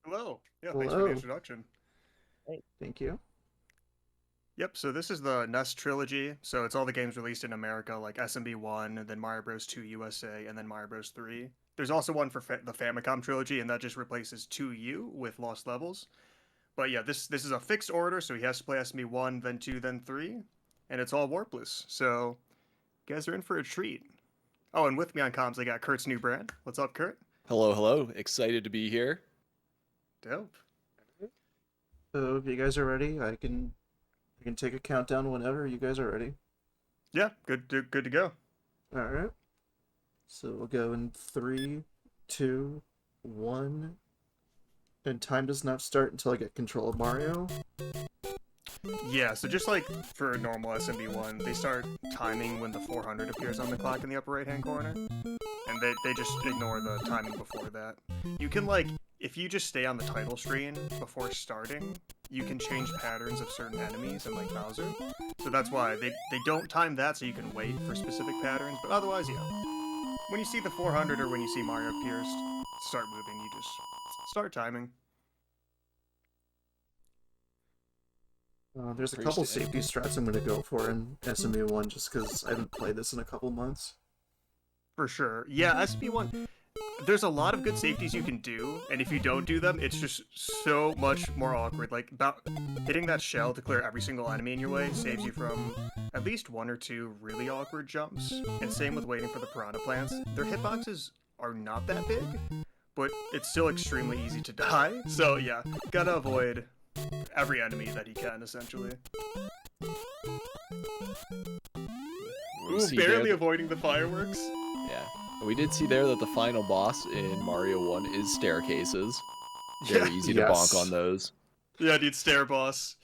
Hello. Yeah, thanks for the Hello. introduction. Hey, thank you. Yep, so this is the NES Trilogy. So it's all the games released in America, like SMB 1, and then Mario Bros. 2 USA, and then Mario Bros. 3. There's also one for the Famicom Trilogy, and that just replaces 2U with Lost Levels. But yeah, this is a fixed order, so he has to play SMB 1, then 2, then 3, and it's all warpless. So you guys are in for a treat. Oh, and with me on comms, I got Kurt's new brand. What's up, Kurt? Hello, hello. Excited to be here. Dope. So if you guys are ready, I can take a countdown whenever you guys are ready. Yeah, good to go. All right. So we'll go in three, two, one, and time does not start until I get control of Mario. Yeah, so just like for a normal SMB1, they start timing when the 400 appears on the clock in the upper right-hand corner, and they just ignore the timing before that. You can, like, if you just stay on the title screen before starting, you can change patterns of certain enemies and, like, Bowser. So that's why they don't time that so you can wait for specific patterns, but otherwise, yeah. When you see the 400 or when you see Mario appear, start moving, you just start timing. There's a couple Appreciate safety strats I'm going to go for in SMU1 just because I haven't played this in a couple months. For sure. Yeah, SB1, there's a lot of good safeties you can do, and if you don't do them, it's just so much more awkward. Like, about hitting that shell to clear every single enemy in your way saves you from at least one or two really awkward jumps. And same with waiting for the piranha plants. Their hitboxes are not that big, but it's still extremely easy to die. So yeah, gotta avoid every enemy that he can, essentially. We Ooh, see barely there avoiding the fireworks. yeah. We did see there that the final boss in Mario 1 is staircases. Yeah, Very easy to Yes. bonk on those. yeah, dude, stair boss.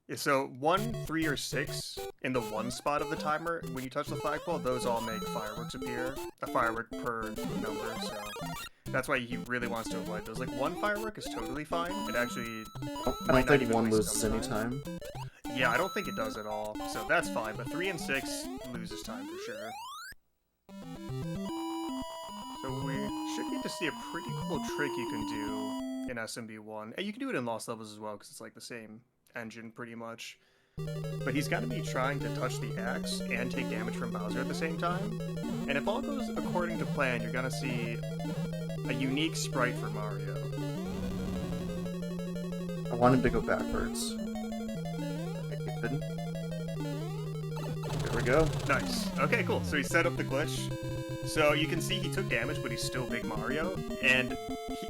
Yeah, so 1, 3, or 6 in the one spot of the timer, when you touch the flagpole, those all make fireworks appear. A firework per number, so that's why he really wants to avoid those. Like, one firework is totally fine. It actually I might don't not think even one waste loses some any time. Yeah, I don't think it does at all, so that's fine. But 3 and 6 loses time for sure. So we should get to see a pretty cool trick you can do in SMB1. And you can do it in Lost Levels as well, because it's like the same engine pretty much. But he's got to be trying to touch the axe and take damage from Bowser at the same time. And if all goes according to plan, you're going to see a unique sprite for Mario. I want him to go backwards. Okay, good. There we go. Nice. Okay, cool. So he set up the glitch. So you can see he took damage, but he's still Big Mario. And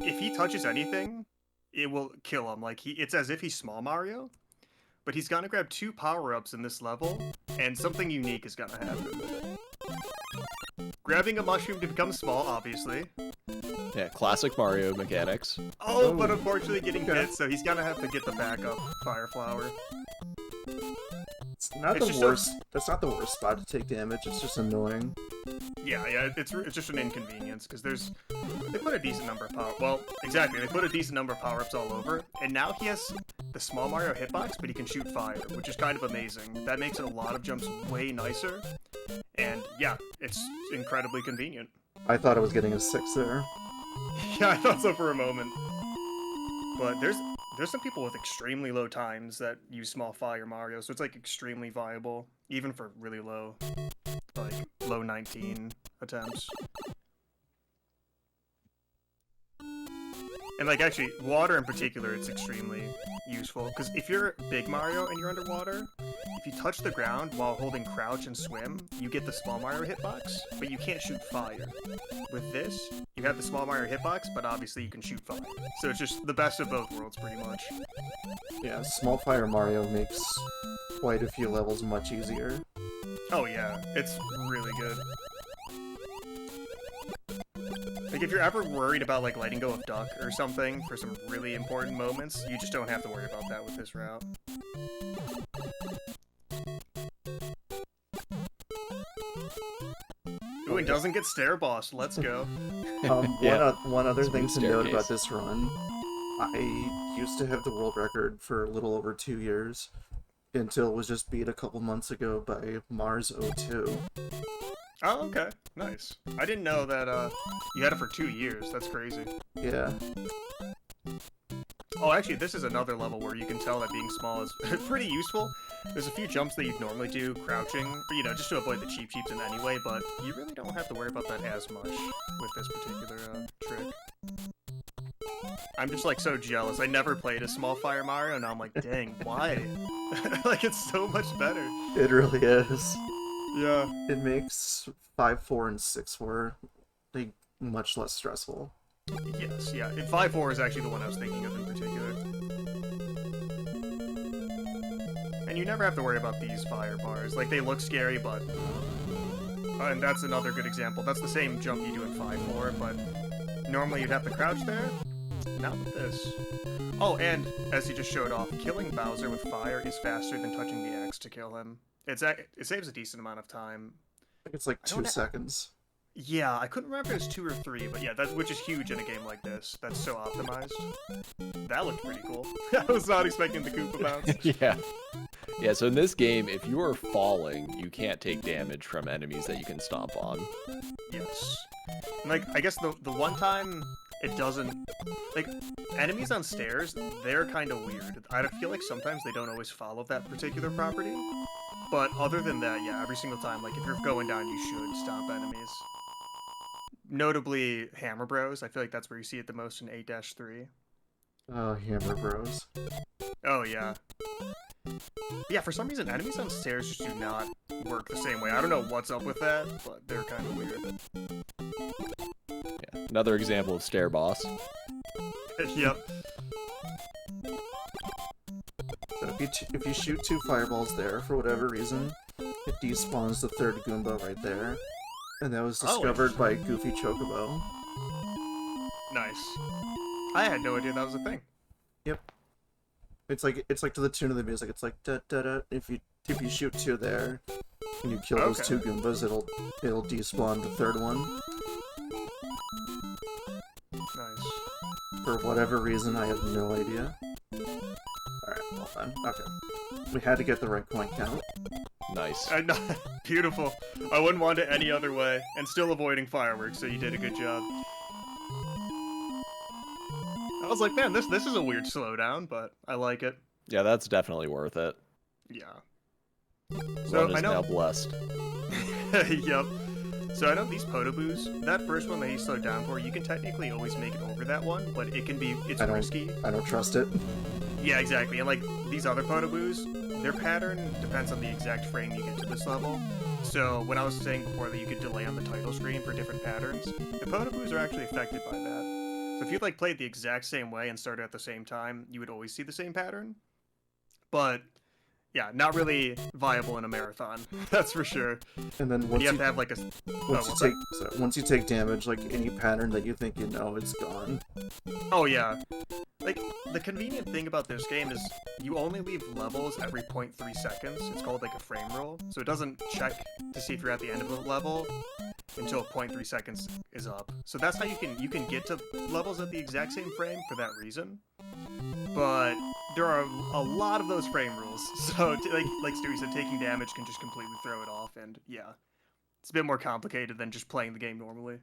if he touches anything, it will kill him. Like, it's as if he's Small Mario. But he's gonna grab 2 power-ups in this level, and something unique is gonna happen. Grabbing a mushroom to become small, obviously. Yeah, classic Mario mechanics. Oh, but Oh, unfortunately getting okay. hit, so he's gonna have to get the backup Fire Flower. It's not It's the just so- worst. That's not the worst spot to take damage. It's just annoying. Yeah, it's just an inconvenience, because they put a decent number of exactly, they put a decent number of power-ups all over, and now he has the small Mario hitbox, but he can shoot fire, which is kind of amazing. That makes a lot of jumps way nicer, and yeah, it's incredibly convenient. I thought I was getting a 6 there. Yeah, I thought so for a moment. But there's some people with extremely low times that use small fire Mario, so it's like extremely viable, even for really low, like low 19 attempts. And like actually, water in particular, it's extremely useful, because if you're Big Mario and you're underwater, if you touch the ground while holding crouch and swim, you get the small Mario hitbox, but you can't shoot fire. With this, you have the small Mario hitbox, but obviously you can shoot fire. So it's just the best of both worlds, pretty much. Yeah, Small Fire Mario makes quite a few levels much easier. Oh yeah, it's really good. Like, if you're ever worried about, like, letting go of Duck or something for some really important moments, you just don't have to worry about that with this route. Ooh, and doesn't get Stair Boss. Let's go. Yeah. One other thing Smooth to note about staircase. this run, I used to have the world record for a little over 2 years until it was just beat a couple months ago by Mars 02. Oh, okay. Nice. I didn't know that you had it for 2 years. That's crazy. Yeah. Oh, actually, this is another level where you can tell that being small is pretty useful. There's a few jumps that you'd normally do, crouching, or, just to avoid the cheap cheeps in any way, but you really don't have to worry about that as much with this particular trick. I'm just, like, so jealous. I never played a small Fire Mario, and now I'm like, dang, why? Like, it's so much better. It really is. Yeah. It makes 5-4 and 6-4 like much less stressful. Yes, yeah. 5-4 is actually the one I was thinking of in particular. And you never have to worry about these fire bars. Like, they look scary, but... and that's another good example. That's the same jump you do in 5-4, but normally you'd have to crouch there. Not with this. Oh, and, as you just showed off, killing Bowser with fire is faster than touching the X to kill him. It saves a decent amount of time. I think it's like 2 seconds. Yeah, I couldn't remember if it was 2 or 3, but yeah, which is huge in a game like this. That's so optimized. That looked pretty cool. I was not expecting the Koopa bounce. Yeah. Yeah, so in this game, if you are falling, you can't take damage from enemies that you can stomp on. Yes. And, like, I guess the one time it doesn't... Like, enemies on stairs, they're kind of weird. I feel like sometimes they don't always follow that particular property. But other than that, yeah, every single time, like, if you're going down, you should stomp enemies. Notably, Hammer Bros. I feel like that's where you see it the most in 8-3. Oh, Hammer Bros. Oh, yeah. Yeah, for some reason, enemies on stairs just do not work the same way. I don't know what's up with that, but they're kind of weird. Yeah, another example of stair boss. Yep. So if you shoot 2 fireballs there, for whatever reason, it despawns the 3rd Goomba right there. And that was discovered by Goofy Chocobo. Nice. I had no idea that was a thing. Yep. It's like to the tune of the music. It's like da da da. If you shoot 2 there, and you kill those 2 Goombas, it'll despawn the 3rd one. Nice. For whatever reason, I have no idea. Alright, well then. Okay. We had to get the right point count. Nice. Beautiful. I wouldn't want it any other way. And still avoiding fireworks, so you did a good job. I was like, man, this is a weird slowdown, but I like it. Yeah, that's definitely worth it. Yeah. So Run is now blessed. Yep. So I know these Podoboos, that first one that he slowed down for, you can technically always make it over that one, but it's risky. I don't trust it. Yeah, exactly. And like these other Podoboos, their pattern depends on the exact frame you get to this level. So when I was saying before that you could delay on the title screen for different patterns, the Podoboos are actually affected by that. So if you like played the exact same way and started at the same time, you would always see the same pattern. But yeah, not really viable in a marathon. That's for sure. And then once you have to have like a once you take damage, like any pattern that you think you know, it's gone. Oh yeah. Like the convenient thing about this game is you only leave levels every 0.3 seconds. It's called like a frame rule. So it doesn't check to see if you're at the end of the level until 0.3 seconds is up. So that's how you can get to levels at the exact same frame for that reason. But there are a lot of those frame rules. So like Stewie said, taking damage can just completely throw it off, and yeah. It's a bit more complicated than just playing the game normally.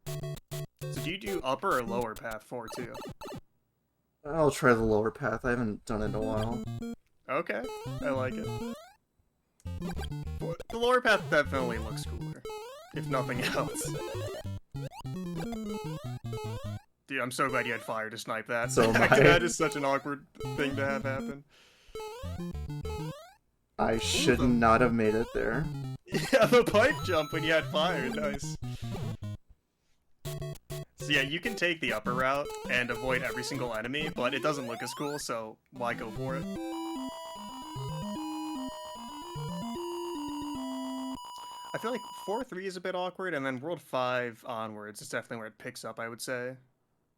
So do you do upper or lower path 4-2? I'll try the lower path. I haven't done it in a while. Okay, I like it. The lower path definitely looks cooler, if nothing else. Dude, I'm so glad you had fire to snipe that. So that is such an awkward thing to have happen. I should not have made it there. Yeah, the pipe jump when you had fire, nice. So yeah, you can take the upper route and avoid every single enemy, but it doesn't look as cool, so why go for it? I feel like 4-3 is a bit awkward, and then World 5 onwards is definitely where it picks up, I would say.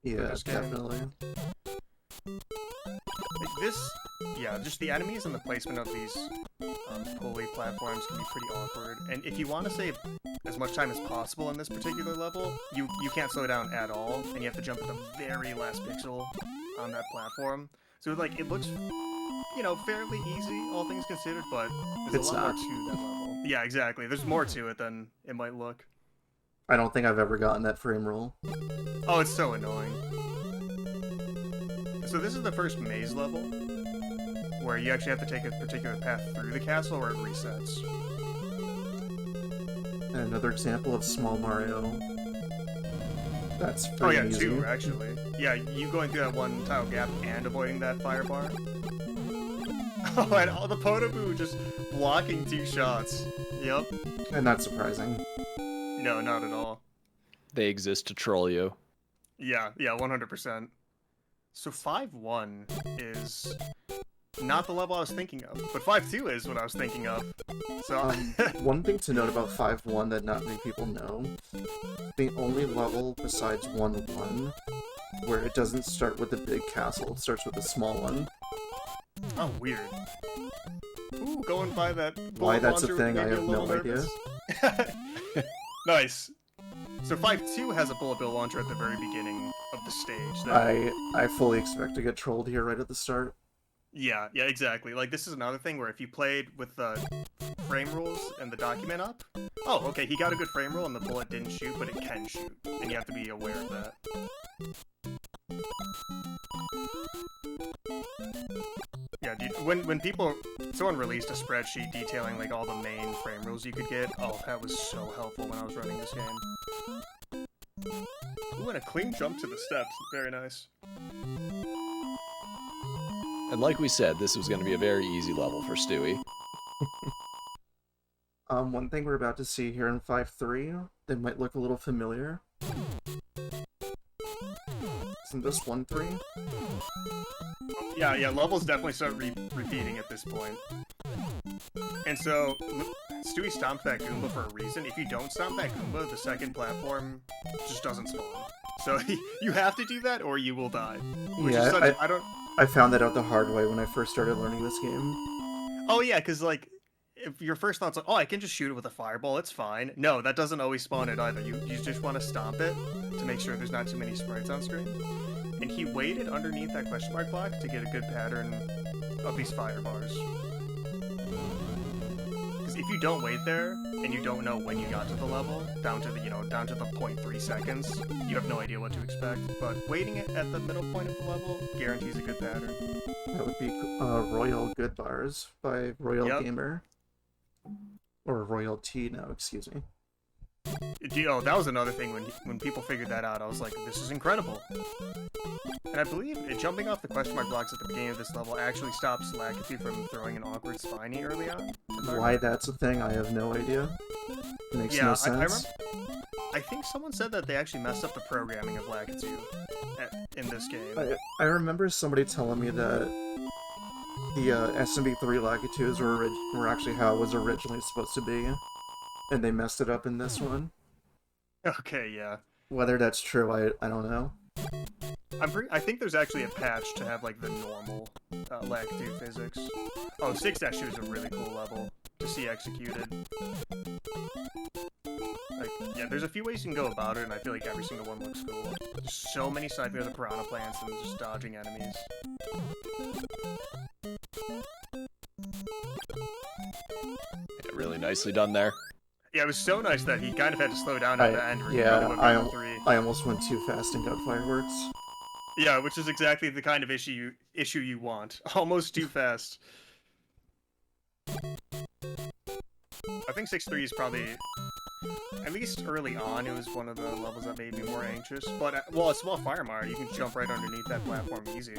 Yeah, definitely. Like this, yeah, just the enemies and the placement of these pulley platforms can be pretty awkward. And if you want to save as much time as possible in this particular level, you can't slow down at all, and you have to jump at the very last pixel on that platform. So like it looks, fairly easy, all things considered, but there's a lot more to that level. Yeah, exactly. There's more to it than it might look. I don't think I've ever gotten that frame roll. Oh, it's so annoying. So this is the first maze level, where you actually have to take a particular path through the castle or it resets. And another example of small Mario. That's Oh pretty yeah, easy. 2, actually. Yeah, you going through that one tile gap and avoiding that fire bar. Oh, and all the Podoboo just blocking 2 shots. Yep. And not surprising. No, not at all. They exist to troll you. Yeah, 100%. So 5-1 is not the level I was thinking of, but 5-2 is what I was thinking of. So One thing to note about 5-1 that not many people know, the only level besides 1-1 where it doesn't start with the big castle, it starts with a small one. oh, weird. Ooh, going by that. Why bullet that's a launcher thing, made I me a have little no idea. nervous. Nice. So 5-2 has a bullet bill launcher at the very beginning of the stage. That, I fully expect to get trolled here right at the start. yeah, exactly. Like, this is another thing where if you played with the frame rules and the document up, oh, okay, he got a good frame rule and the bullet didn't shoot, but it can shoot, and you have to be aware of that. Yeah, dude, when someone released a spreadsheet detailing like all the main frame rules you could get, oh, that was so helpful when I was running this game. Ooh, and a clean jump to the steps, very nice. And like we said, this was going to be a very easy level for Stewie. One thing we're about to see here in 5-3 that might look a little familiar. Isn't this 1-3? Yeah, levels definitely start repeating at this point. And so, Stewie stomped that Goomba for a reason. If you don't stomp that Goomba, the second platform just doesn't spawn. So you have to do that or you will die. Which Yeah, is such, I found that out the hard way when I first started learning this game. Oh yeah, because like, if your first thought's like, oh, I can just shoot it with a fireball, it's fine. No, that doesn't always spawn it either. You just want to stomp it to make sure there's not too many sprites on screen. And he waited underneath that question mark block to get a good pattern of these fire bars. Because if you don't wait there, and you don't know when you got to the level, down to the 0.3 seconds, you have no idea what to expect. But waiting it at the middle point of the level guarantees a good pattern. That would be Royal Good Bars by Royal Yep. Gamer. Or Royal T now, excuse me. Oh, that was another thing when people figured that out. I was like, this is incredible. And I believe jumping off the question mark blocks at the beginning of this level actually stops Lakitu from throwing an awkward spiny early on. Why that's a thing, I have no idea. Makes no sense. I think someone said that they actually messed up the programming of Lakitu in this game. I remember somebody telling me that the SMB3 Lakitus were actually how it was originally supposed to be, and they messed it up in this one. Okay, yeah. Whether that's true, I don't know. I think there's actually a patch to have like the normal Lakitu physics. Oh, 6-2 is a really cool level to see executed. Like, yeah, there's a few ways you can go about it, and I feel like every single one looks cool. There's so many side view of the piranha plants and just dodging enemies. Yeah, really nicely done there. Yeah, it was so nice that he kind of had to slow down at the end. I almost went too fast and got fireworks. Yeah, which is exactly the kind of issue you want. Almost too fast. I think 6-3 is probably, at least early on, it was one of the levels that made me more anxious. But, well, a small fire mire, you can jump right underneath that platform easy.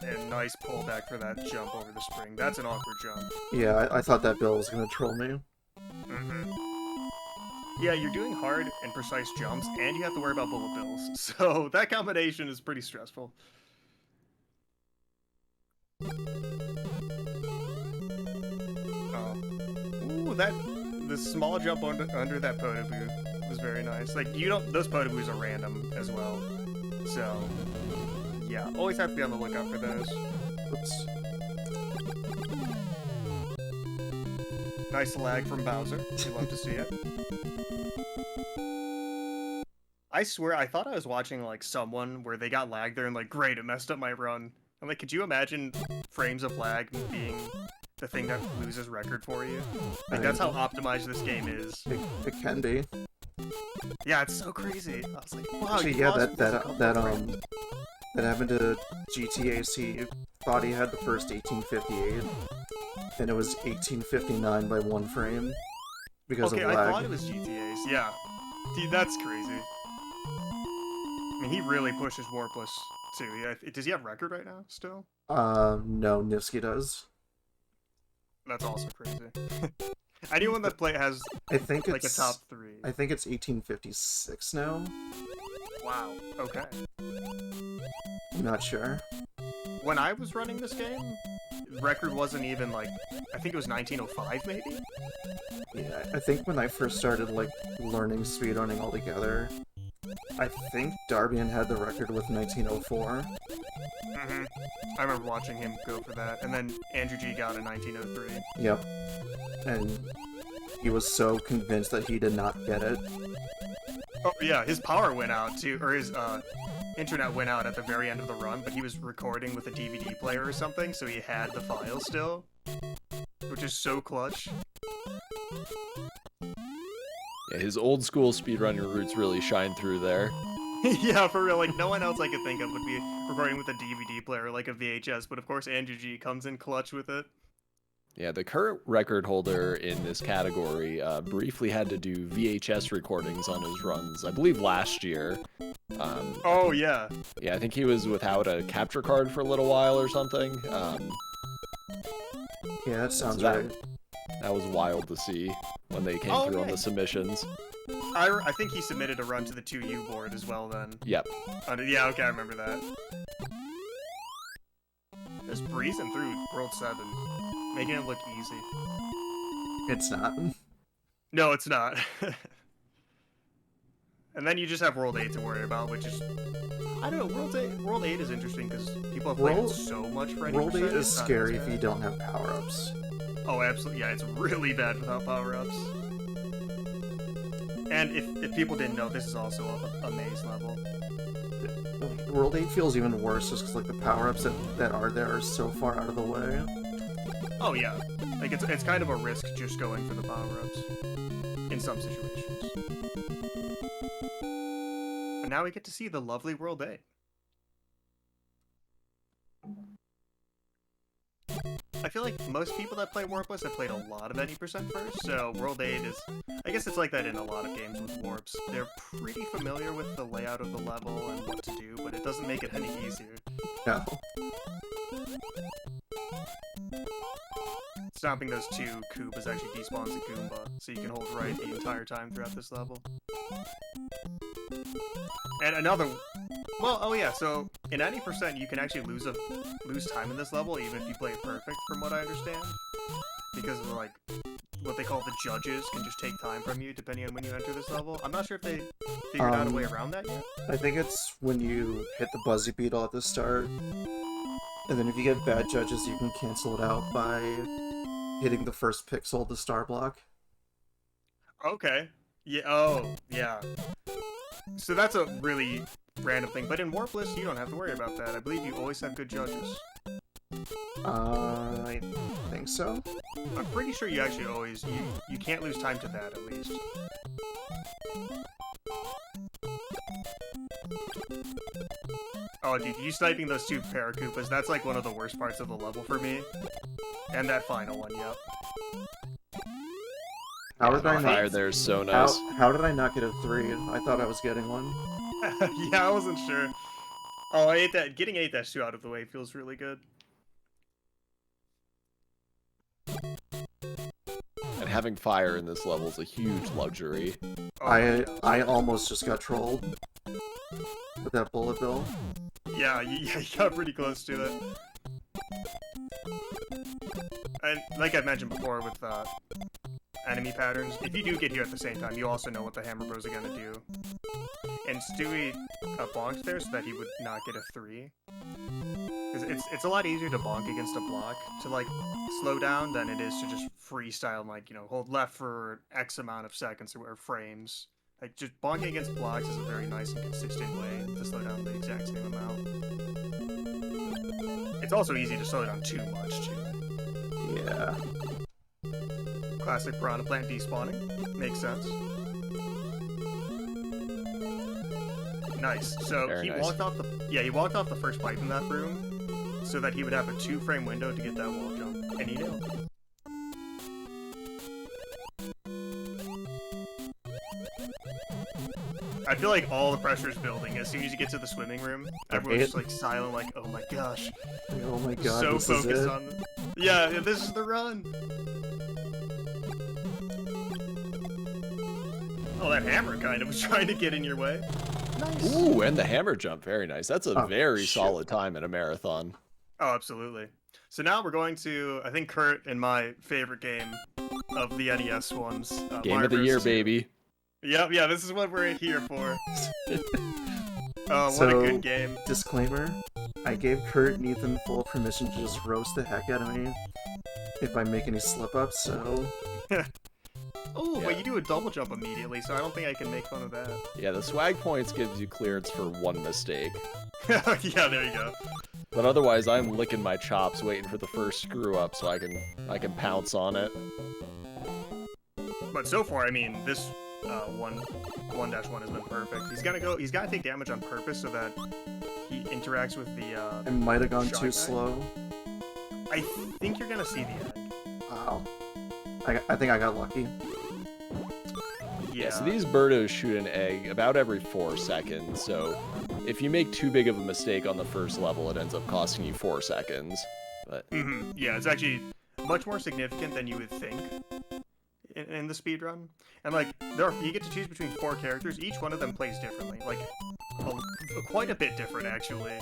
And nice pullback for that jump over the spring. That's an awkward jump. Yeah, I thought that bill was gonna troll me. Yeah, you're doing hard and precise jumps, and you have to worry about bullet bills. So that combination is pretty stressful. Ooh, the small jump under that Podoboo was very nice. Like, those Podoboos are random as well. So, yeah, always have to be on the lookout for those. Oops. Nice lag from Bowser. We love to see it. I swear, I thought I was watching, like, someone where they got lag there and, like, great, it messed up my run. I'm like, could you imagine frames of lag being the thing that loses record for you. I Like, that's how mean, optimized this game is. it can be. Yeah, it's so crazy. I was like, wow, Actually, you yeah, lost that a couple that of that frames. that happened to GTAC. He thought he had the first 1858, and it was 1859 by 1 frame because Okay, of I lag. thought it was GTA's. Yeah. Dude, that's crazy. I mean, he really pushes Warpless, too. Yeah, does he have record right now, still? No, Nifsky does. That's also crazy. Anyone that has, I think like, a it's top 3. I think it's 1856 now. Wow, okay. I'm not sure. When I was running this game, record wasn't even, like, I think it was 1905, maybe? Yeah, I think when I first started like learning speedrunning altogether, I think Darbian had the record with 1904. Mm-hmm. I remember watching him go for that, and then Andrew G got a 1903. Yep. And he was so convinced that he did not get it. Oh, yeah, his power went out, too, or his, internet went out at the very end of the run, but he was recording with a DVD player or something, so he had the file still, which is so clutch. Yeah, his old school speedrunner roots really shine through there. Yeah, for real, like, no one else I could think of would be recording with a DVD player like a VHS, but of course Andrew G comes in clutch with it. Yeah, the current record holder in this category briefly had to do VHS recordings on his runs, I believe last year. Oh, yeah. Yeah, I think he was without a capture card for a little while or something. Yeah, that sounds that, right. That was wild to see when they came through on the submissions. I think he submitted a run to the 2U board as well then. Yep. Yeah, okay, I remember that. Just breezing through World 7, making it look easy. It's not. No, it's not. And then you just have World 8 to worry about, which is... I don't know, World 8 is interesting because people have played it so much for 80%. World 8 is it's not scary as if you bad. don't have power-ups. Oh, absolutely. Yeah, it's really bad without power-ups. And if people didn't know, this is also a maze level. World 8 feels even worse just because like the power-ups that are there are so far out of the way. Oh, yeah. Like, it's kind of a risk just going for the power-ups. In some situations. But now we get to see the lovely World 8. I feel like most people that play Warpless have played a lot of NE% first, so World 8 is... I guess it's like that in a lot of games with warps. They're pretty familiar with the layout of the level and what to do, but it doesn't make it any easier. No. Stomping those 2 Koopas actually despawns a Goomba, so you can hold right the entire time throughout this level. And another... Well, oh yeah, so in 90% you can actually lose time in this level even if you play it perfect, from what I understand. Because of, like, what they call the judges can just take time from you depending on when you enter this level. I'm not sure if they figured out a way around that yet. I think it's when you hit the Buzzy Beetle at the start, and then if you get bad judges, you can cancel it out by hitting the first pixel of the star block. Okay. Yeah, oh, yeah. So that's a really random thing, but in Warpless, you don't have to worry about that. I believe you always have good judges. I think so. I'm pretty sure you actually always... You can't lose time to that, at least. Oh, dude, you sniping those 2 Paracoopas, that's like one of the worst parts of the level for me. And that final one, yep. How did I Fire not? there's so nice. How did I not get a 3? I thought I was getting one. Yeah, I wasn't sure. Oh, I ate that. Getting 8-2 out of the way feels really good. And having fire in this level is a huge luxury. Oh my God. I almost just got trolled with that bullet bill. Yeah, you got pretty close to it. And like I mentioned before with enemy patterns, if you do get here at the same time, you also know what the Hammer Bros are gonna do. And Stewie bonked there so that he would not get a 3. It's a lot easier to bonk against a block to, like, slow down than it is to just freestyle and, like, you know, hold left for X amount of seconds or frames. Like, just bonking against blocks is a very nice and consistent way to slow down the exact same amount. It's also easy to slow down too much, too. Yeah. Classic piranha plant despawning. Makes sense. Nice. So Very he nice. walked off the first pipe in that room so that he would have a 2-frame window to get that wall jump, and he nailed it. I feel like all the pressure is building. As soon as you get to the swimming room, everyone's just like silent, like, oh my gosh. Like, oh my god, So this is focused it. on yeah, this is the run. Oh, that hammer kind of was trying to get in your way. Nice. Ooh, and the hammer jump, very nice. That's a Oh, very shit. solid time in a marathon. Oh, absolutely. So now we're going to, I think, Kurt and my favorite game of the NES ones. Game Mario of the Bros. year, 2. baby. Yep, yeah, this is what we're here for. Oh, what So- a good game. Disclaimer, I gave Kurt and Ethan full permission to just roast the heck out of me if I make any slip-ups, so... Oh, Yeah. but you do a double jump immediately, so I don't think I can make fun of that. Yeah, the swag points gives you clearance for one mistake. Yeah, there you go. But otherwise, I'm licking my chops, waiting for the first screw up so I can pounce on it. But so far, I mean, this 1-1 has been perfect. He's gotta take damage on purpose so that he interacts with the, I might have gone Shy too guy? slow. I think you're gonna see the egg. Wow. I think I got lucky. Yeah, so these Birdos shoot an egg about every 4 seconds, so if you make too big of a mistake on the first level, it ends up costing you 4 seconds. But Yeah, it's actually much more significant than you would think in the speedrun. And, like, you get to choose between 4 characters. Each one of them plays differently. Like, quite a bit different, actually.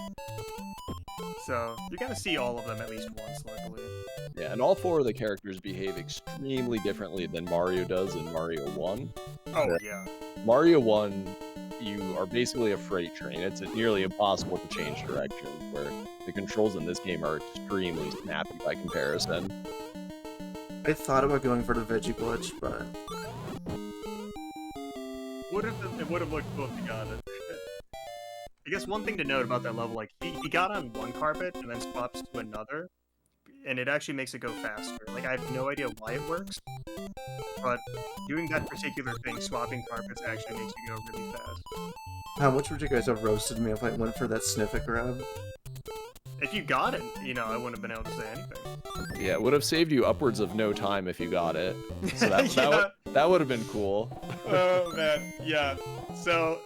So, you're gonna see all of them at least once, luckily. yeah, and all 4 of the characters behave extremely differently than Mario does in Mario 1. Oh, yeah. Mario 1, you are basically a freight train. It's nearly impossible to change direction, where the controls in this game are extremely snappy by comparison. I thought about going for the veggie glitch, but It would have looked cool if you got it. I guess one thing to note about that level, like, he got on one carpet and then swaps to another, and it actually makes it go faster. Like, I have no idea why it works, but doing that particular thing, swapping carpets, actually makes you go really fast. how much would you guys have roasted me if I went for that sniffet grab? If you got it, I wouldn't have been able to say anything. Yeah, it would have saved you upwards of no time if you got it. So that, Yeah. that would have been cool. Oh, man, yeah. So,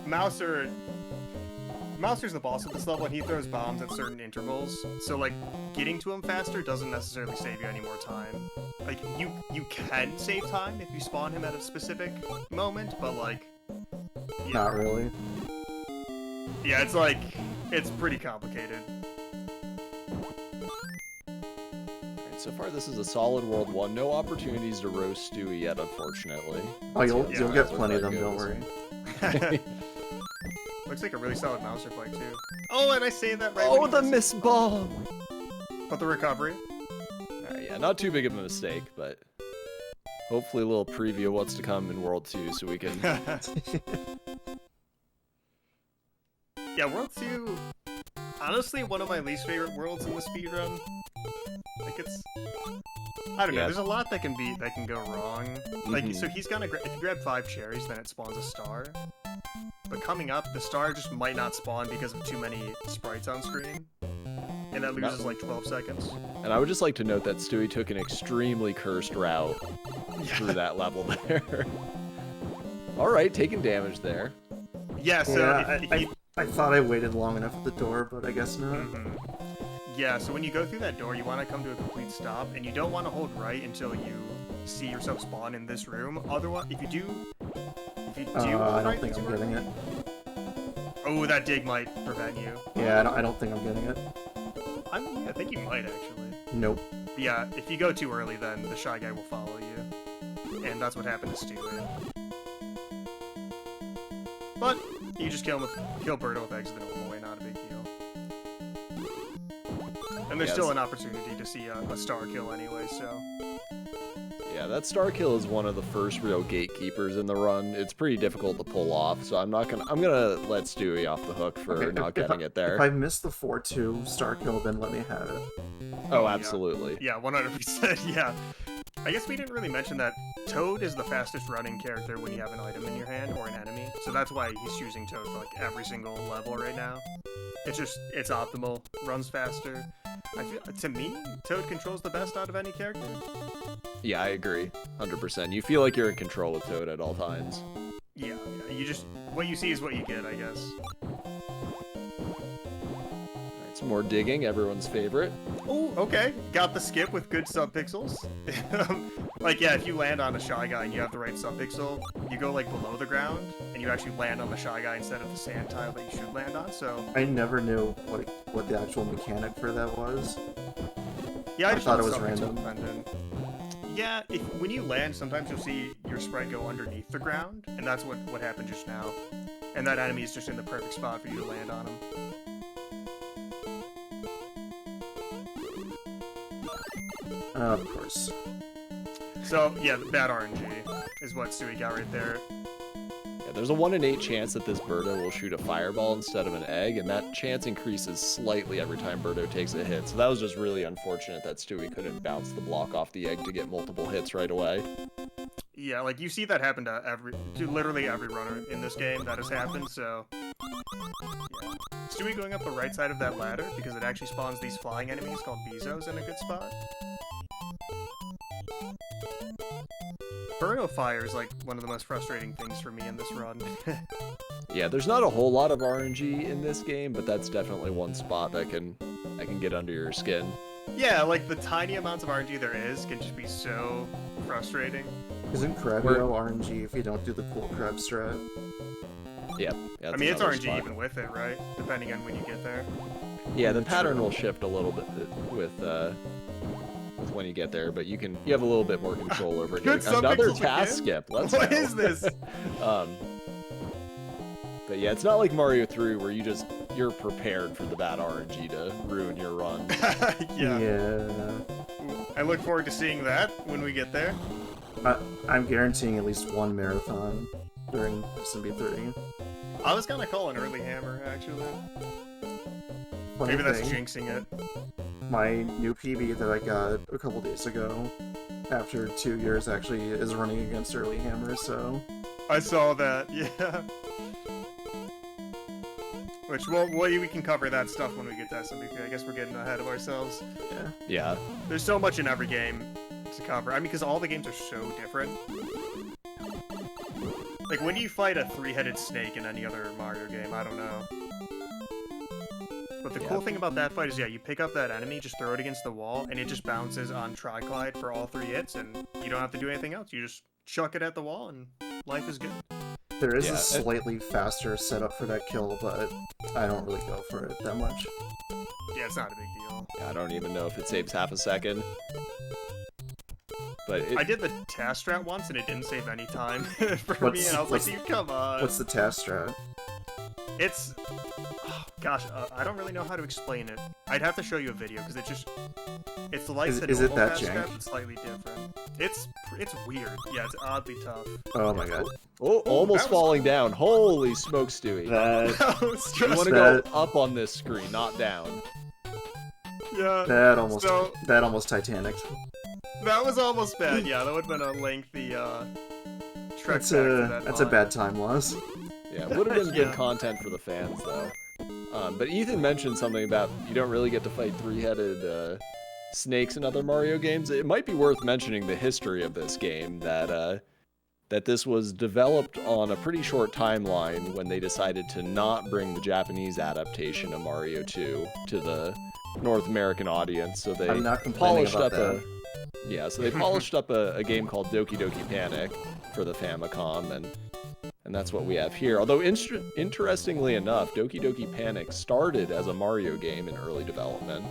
Mouser's the boss of this level, and he throws bombs at certain intervals. So, like, getting to him faster doesn't necessarily save you any more time. Like, you can save time if you spawn him at a specific moment, but, like... Yeah, Not really. yeah, it's like... It's pretty complicated. Alright, so far this is a solid World 1. No opportunities to roast Stewie yet, unfortunately. Oh, you'll Yeah, get that's plenty of what them, that don't goes. worry. Looks like a really solid Mouser fight, too. Oh, and I say that right Oh, when the he misses. miss bomb! But the recovery. Alright, yeah, not too big of a mistake, but hopefully a little preview of what's to come in World 2 so we can... Yeah, World 2, honestly, one of my least favorite worlds in the speedrun. Like, it's... I don't know, Yeah. there's a lot that can go wrong. Like, Mhm. so he's gonna... If you grab 5 cherries, then it spawns a star. But coming up, the star just might not spawn because of too many sprites on screen. And that loses, like, 12 seconds. And I would just like to note that Stewie took an extremely cursed route through that level there. Alright, taking damage there. Yeah, so Yeah, if you... I thought I waited long enough at the door, but I guess not. Mhm. Yeah, so when you go through that door, you want to come to a complete stop, and you don't want to hold right until you see yourself spawn in this room. Otherwise, if you do hold I right, don't think it's I'm worth getting it. Oh, that dig might prevent you. Yeah, I don't think I'm getting it. I think you might actually. Nope. But yeah, if you go too early, then the shy guy will follow you, and that's what happened to Stewie. But you just kill Birdo with eggs the normal way, not a big deal. And there's Yes. still an opportunity to see a star kill anyway, so. Yeah, Yeah, that star kill is one of the first real gatekeepers in the run. It's pretty difficult to pull off, so I'm gonna let Stewie off the hook for not getting it there. If I miss the 4-2 star kill, then let me have it. Oh, absolutely. Yeah, 100%. Yeah. I guess we didn't really mention that Toad is the fastest running character when you have an item in your hand or an enemy. So that's why he's choosing Toad for like every single level right now. It's optimal, runs faster. To me, Toad controls the best out of any character. Yeah, I agree. 100%. You feel like you're in control with Toad at all times. Yeah, you just, what you see is what you get, I guess. Alright, some more digging, everyone's favorite. Oh, okay. Got the skip with good subpixels. Like, yeah, if you land on a Shy Guy and you have the right subpixel, you go, like, below the ground, and you actually land on the Shy Guy instead of the sand tile that you should land on, so... I never knew, like, what the actual mechanic for that was. Yeah, I just thought it was random. Dependent. Yeah, when you land, sometimes you'll see your sprite go underneath the ground, and that's what happened just now. And that enemy is just in the perfect spot for you to land on him. Of course. So, yeah, bad RNG is what Stewie got right there. Yeah, there's a 1 in 8 chance that this Birdo will shoot a fireball instead of an egg, and that chance increases slightly every time Birdo takes a hit. So that was just really unfortunate that Stewie couldn't bounce the block off the egg to get multiple hits right away. Yeah, like, you see that happen to literally every runner in this game that has happened, so... Yeah. Stewie going up the right side of that ladder, because it actually spawns these flying enemies called Bezos in a good spot. Burrow fire is like one of the most frustrating things for me in this run. Yeah, there's not a whole lot of RNG in this game, but that's definitely one spot that can get under your skin. Yeah, like the tiny amounts of RNG there is can just be so frustrating. Isn't Crabio RNG if you don't do the cool crab strat? Yeah. I mean, it's RNG even with it, right? Depending on when you get there. Yeah, the pattern will shift a little bit with when you get there, but you have a little bit more control over it. Another task skip. Let's go. What is this? But yeah, it's not like Mario 3 where you're prepared for the bad RNG to ruin your run. Yeah. I look forward to seeing that when we get there. I'm guaranteeing at least one marathon during SMB3. I was gonna call an early hammer, actually. Funny Maybe that's thing, jinxing it. my new PB that I got a couple days ago, after 2 years, actually is running against early hammer, so... I saw that, yeah. Which, well, we can cover that stuff when we get to SMB3. I guess we're getting ahead of ourselves. Yeah. There's so much in every game to cover. I mean, because all the games are so different. Like, when do you fight a three-headed snake in any other Mario game? I don't know. But the cool thing about that fight is, yeah, you pick up that enemy, just throw it against the wall, and it just bounces on Tri-Glide for all 3 hits, and you don't have to do anything else. You just chuck it at the wall, and life is good. There is a slightly faster setup for that kill, but I don't really go for it that much. Yeah, it's not a big deal. Yeah, I don't even know if it saves half a second. But I did the task strat once, and it didn't save any time for me, and I was like, dude, come on. What's the task strat? It's... Oh, gosh, I don't really know how to explain it. I'd have to show you a video, because it's like the normal task strat, but slightly different. It's weird. Yeah, it's oddly tough. Oh my god. Oh, almost falling down. Holy smoke, Stewie. You want to go up on this screen, not down. Yeah. That almost Titanic. That was almost bad. Yeah, that would have been a lengthy trek that's back to that That's a bad time loss. Yeah, it would have been good content for the fans, though. But Ethan mentioned something about you don't really get to fight three-headed snakes in other Mario games. It might be worth mentioning the history of this game, that this was developed on a pretty short timeline when they decided to not bring the Japanese adaptation of Mario 2 to the North American audience. So they I'm not complaining polished about up that. so they polished up a game called Doki Doki Panic for the Famicom, and that's what we have here. Although, interestingly enough, Doki Doki Panic started as a Mario game in early development.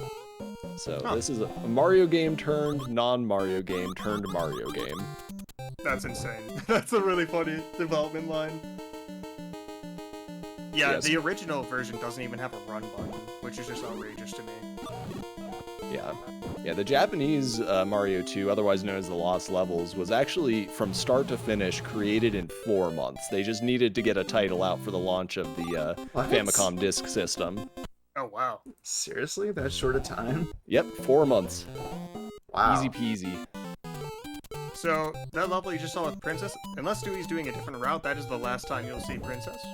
So this is a Mario game turned non-Mario game turned Mario game. That's insane. That's a really funny development line. Yeah, Yes. The original version doesn't even have a run button, which is just outrageous to me. Yeah. Yeah, the Japanese Mario 2, otherwise known as the Lost Levels, was actually, from start to finish, created in 4 months. They just needed to get a title out for the launch of the Famicom Disk System. Oh, wow. Seriously? That short a time? Yep, 4 months. Wow. Easy peasy. So, that level you just saw with Princess, unless Dewey's doing a different route, that is the last time you'll see Princess.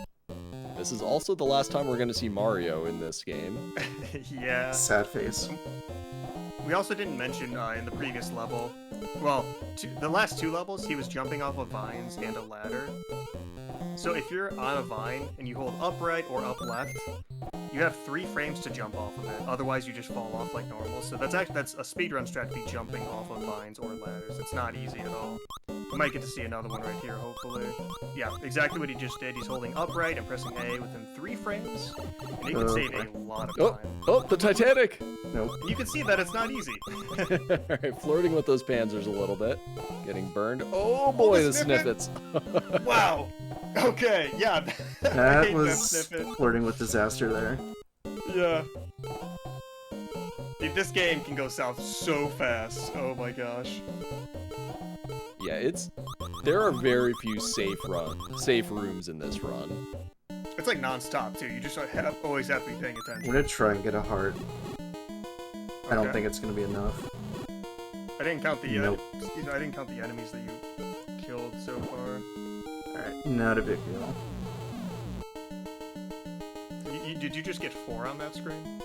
This is also the last time we're going to see Mario in this game. Yeah. Sad face. We also didn't mention in the previous level, well, the last 2 levels, he was jumping off of vines and a ladder. So if you're on a vine and you hold up right or up left, you have 3 frames to jump off of it. Otherwise, you just fall off like normal. So that's a speedrun strategy, jumping off of vines or ladders. It's not easy at all. We might get to see another one right here, hopefully. Yeah, exactly what he just did. He's holding upright and pressing A within 3 frames, and he can save a lot of time. Oh, the Titanic! Nope. And you can see that it's not easy. Alright, flirting with those panzers a little bit. Getting burned. Oh boy, the snippets. Wow. Okay, yeah. I That hate was snippet. flirting with disaster there. Yeah. Dude, this game can go south so fast. Oh my gosh. Yeah, there are very few safe rooms in this run. It's like non-stop too. You just always have to be paying I'm attention. gonna try and get a heart. I don't Okay. think it's gonna be enough. I didn't count the Nope. I didn't count the enemies that you killed so far. Alright, not a big deal. Did you just get 4 on that screen?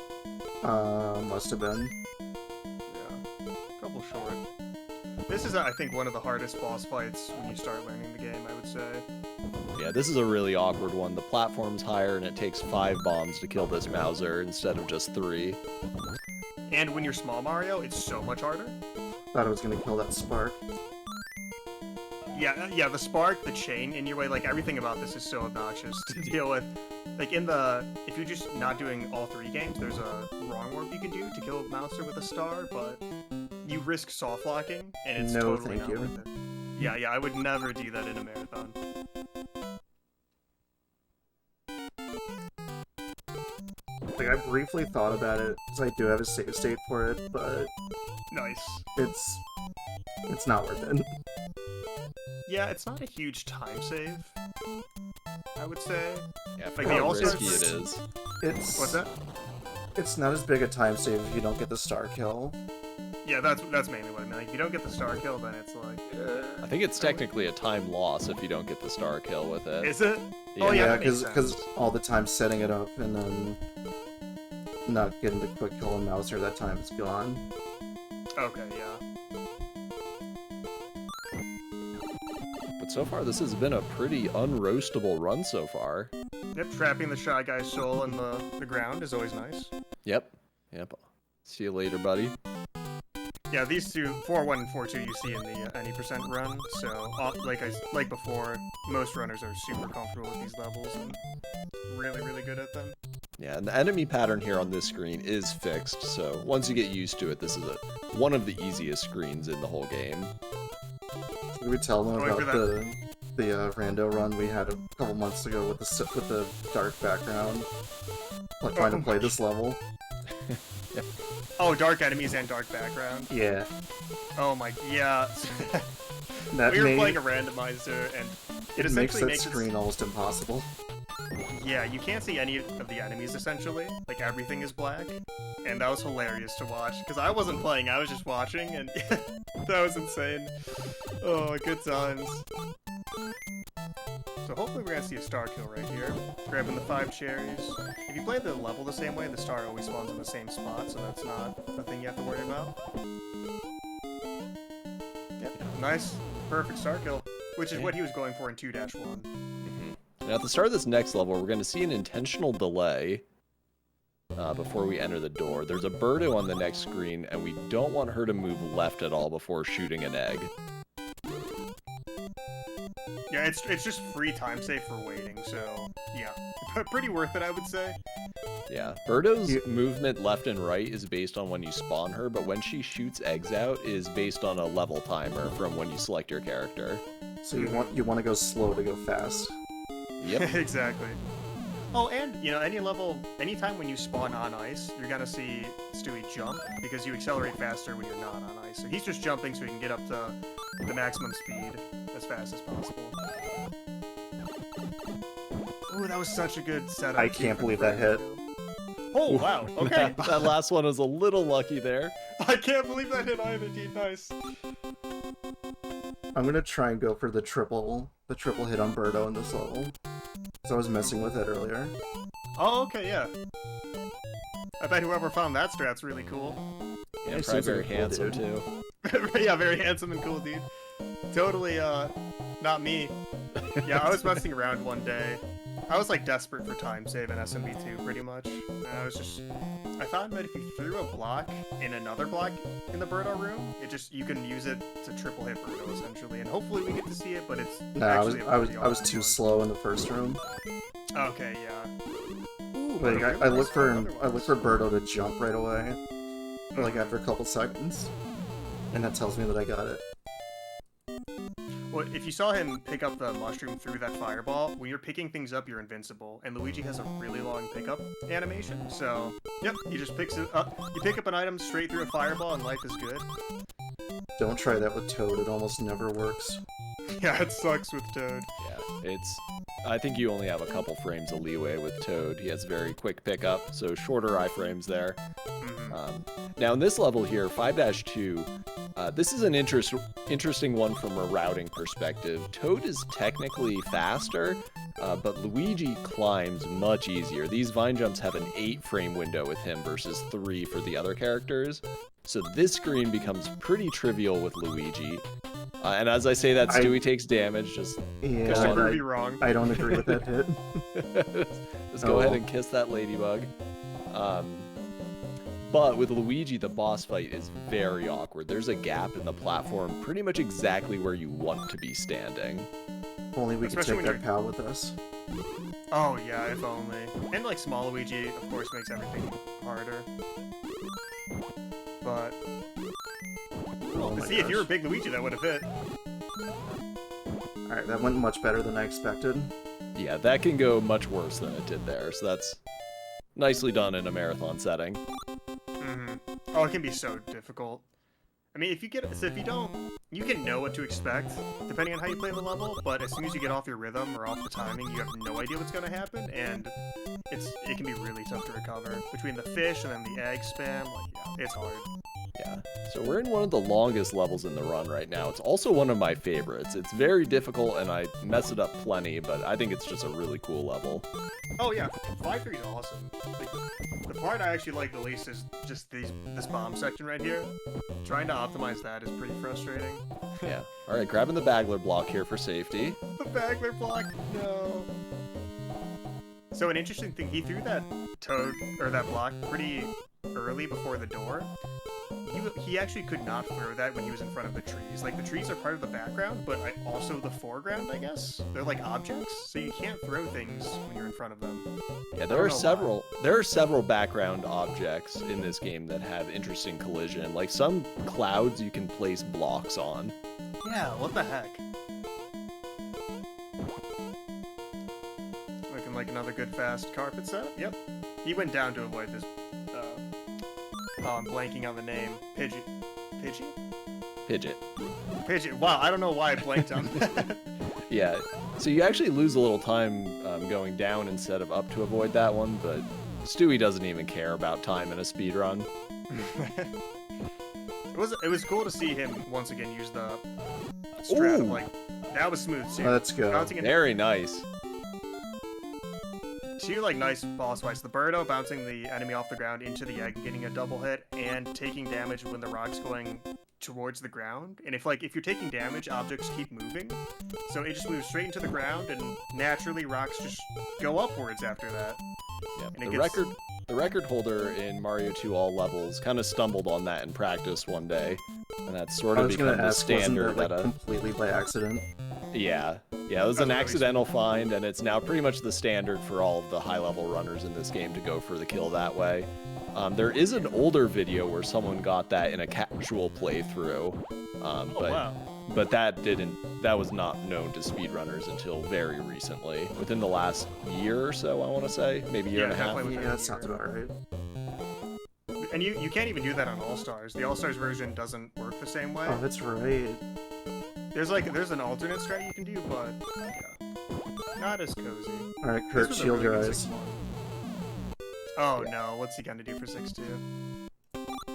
Must have been. Yeah, a couple short. This is, I think, one of the hardest boss fights when you start learning the game, I would say. Yeah, this is a really awkward one. The platform's higher and it takes 5 bombs to kill this Mauser instead of just 3. And when you're small Mario, it's so much harder. Thought I was gonna kill that spark. Yeah, the spark, the chain in your way, like everything about this is so obnoxious to deal with. Like if you're just not doing all 3 games, there's a wrong warp you can do to kill Mouser with a star, but you risk soft locking, and it's No, totally thank not you. worth it. Yeah, I would never do that in a marathon. Like, I briefly thought about it, because I do have a save state for it, but Nice. it's not worth it. Yeah, it's not a huge time save, I would say. Yeah, Like, for they how also- risky it is. It's What's that? It's not as big a time save if you don't get the star kill. Yeah, that's mainly what I mean. Like, if you don't get the star kill, then it's like... I think it's technically a time loss if you don't get the star kill with it. Is it? Yeah. Oh, yeah, Yeah, that makes because sense. all the time setting it up and then not getting the quick kill on Mouser, that time is gone. Okay, yeah. But so far, this has been a pretty unroastable run so far. Yep, trapping the Shy Guy's soul in the ground is always nice. Yep. See you later, buddy. Yeah, these two, 4-1 and 4-2, you see in the any percent run. So, like before, most runners are super comfortable with these levels and really, really good at them. Yeah, and the enemy pattern here on this screen is fixed, so once you get used to it, this is one of the easiest screens in the whole game. Did we tell them Going about for the rando run we had a couple months ago with the dark background? Like trying to play this level. Oh, dark enemies and dark background. Yeah, Oh my, yeah. that We were made playing a randomizer, and it it makes essentially that makes screen almost impossible. Yeah, you can't see any of the enemies, essentially. Like, everything is black. And that was hilarious to watch. Because I wasn't playing, I was just watching, and that was insane. Oh, good times. So hopefully we're gonna see a star kill right here. Grabbing the 5 cherries. If you play the level the same way, the star always spawns in the same spot, so that's not a thing you have to worry about. Yep, nice. Perfect star kill. Which is what he was going for in 2-1. Now, at the start of this next level, we're going to see an intentional delay before we enter the door. There's a Birdo on the next screen, and we don't want her to move left at all before shooting an egg. Yeah, it's just free time save for waiting, so yeah. Pretty worth it, I would say. Yeah, Birdo's movement left and right is based on when you spawn her, but when she shoots eggs out is based on a level timer from when you select your character. So you want to go slow to go fast. Yep. Exactly. Oh, and, you know, anytime when you spawn on ice, you're gonna see Stewie jump, because you accelerate faster when you're not on ice. So he's just jumping so he can get up to the maximum speed as fast as possible. Ooh, that was such a good setup. I can't believe that hit. Oh, wow, okay. That last one was a little lucky there. I can't believe that hit either, dude. Nice. I'm gonna try and go for the triple hit on Birdo in this level. So I was messing with it earlier. Oh, okay, yeah. I bet whoever found that strat's really cool. Yeah, He probably seems very cool, handsome dude. too. Yeah, very handsome and cool, dude. Totally, not me. Yeah, I was messing around one day. I was like desperate for time save in SMB2 pretty much. And I found that if you threw a block in another block in the Birdo room, you can use it to triple hit Birdo essentially. And hopefully we get to see it, but it's No, I was too slow in the first room. Okay, yeah. Ooh, Like what a I really look for nice one I look for Birdo to jump right away, like after a couple seconds, and that tells me that I got it. Well, if you saw him pick up the mushroom through that fireball, when you're picking things up, you're invincible. And Luigi has a really long pickup animation, so yep, he just picks it up. You pick up an item straight through a fireball, and life is good. Don't try that with Toad; it almost never works. Yeah, it sucks with Toad. Yeah, I think you only have a couple frames of leeway with Toad. He has very quick pickup, so shorter iframes there. Now in this level here, 5-2, this is an interesting one from a routing perspective. Toad is technically faster, but Luigi climbs much easier. These vine jumps have an 8-frame window with him versus 3 for the other characters. So this screen becomes pretty trivial with Luigi. And as I say that, Stewie takes damage. Just Yeah, Just to prove you wrong. I don't agree with that hit. just go ahead and kiss that ladybug. But with Luigi, the boss fight is very awkward. There's a gap in the platform pretty much exactly where you want to be standing. Only we could Especially take when that pal with us. Oh yeah, if only. And like small Luigi, of course, makes everything harder. But Oh my see, if you were gosh. big Luigi, that would have hit. Alright, that went much better than I expected. Yeah, that can go much worse than it did there, so that's nicely done in a marathon setting. Oh, it can be so difficult. I mean, if you don't, you can know what to expect depending on how you play the level. But as soon as you get off your rhythm or off the timing, you have no idea what's gonna happen, and it can be really tough to recover between the fish and then the egg spam. Like, yeah, it's hard. Yeah, so we're in one of the longest levels in the run right now. It's also one of my favorites. It's very difficult, and I mess it up plenty, but I think it's just a really cool level. Oh yeah, 5-3 is awesome. Like, the part I actually like the least is just this bomb section right here. Trying to optimize that is pretty frustrating. Yeah. All right, grabbing the bagler block here for safety. The bagler block, no. So an interesting thing, he threw that toad or that block pretty early before the door. He actually could not throw that when he was in front of the trees. Like, the trees are part of the background, but also the foreground, I guess. They're like objects, so you can't throw things when you're in front of them. Yeah, there are several background objects in this game that have interesting collision. Like some clouds you can place blocks on. Yeah, what the heck? Looking like another good fast carpet setup. Yep. He went down to avoid this. Oh, I'm blanking on the name. Pidgey? Pidget. Pidgey. Wow, I don't know why I blanked on that. Yeah, so you actually lose a little time going down instead of up to avoid that one, but Stewie doesn't even care about time in a speed run. It was cool to see him once again use the strat of, like, that was smooth too. Let's go. Bouncing into Very nice. two like nice boss fights. The Birdo bouncing the enemy off the ground into the egg, getting a double hit, and taking damage when the rock's going towards the ground. And if you're taking damage, objects keep moving, so it just moves straight into the ground, and naturally rocks just go upwards after that. Yeah, And the record holder in Mario 2 all levels kind of stumbled on that in practice one day, and that's sort I of was become gonna the ask, wasn't standard that like at a completely by accident? Yeah, it was That's an really accidental find, and it's now pretty much the standard for all of the high-level runners in this game to go for the kill that way. There is an older video where someone got that in a casual playthrough, but wow. But that was not known to speedrunners until very recently, within the last year or so, I want to say, maybe year and a half. definitely within Yeah, a that sounds year. about right. And you can't even do that on All-Stars. The All-Stars version doesn't work the same way. Oh, that's right. There's an alternate strat you can do, but yeah, not as cozy. All right, This Kurt, was a shield really your good eyes. 6-1. Oh no, what's he gonna do for 6-2?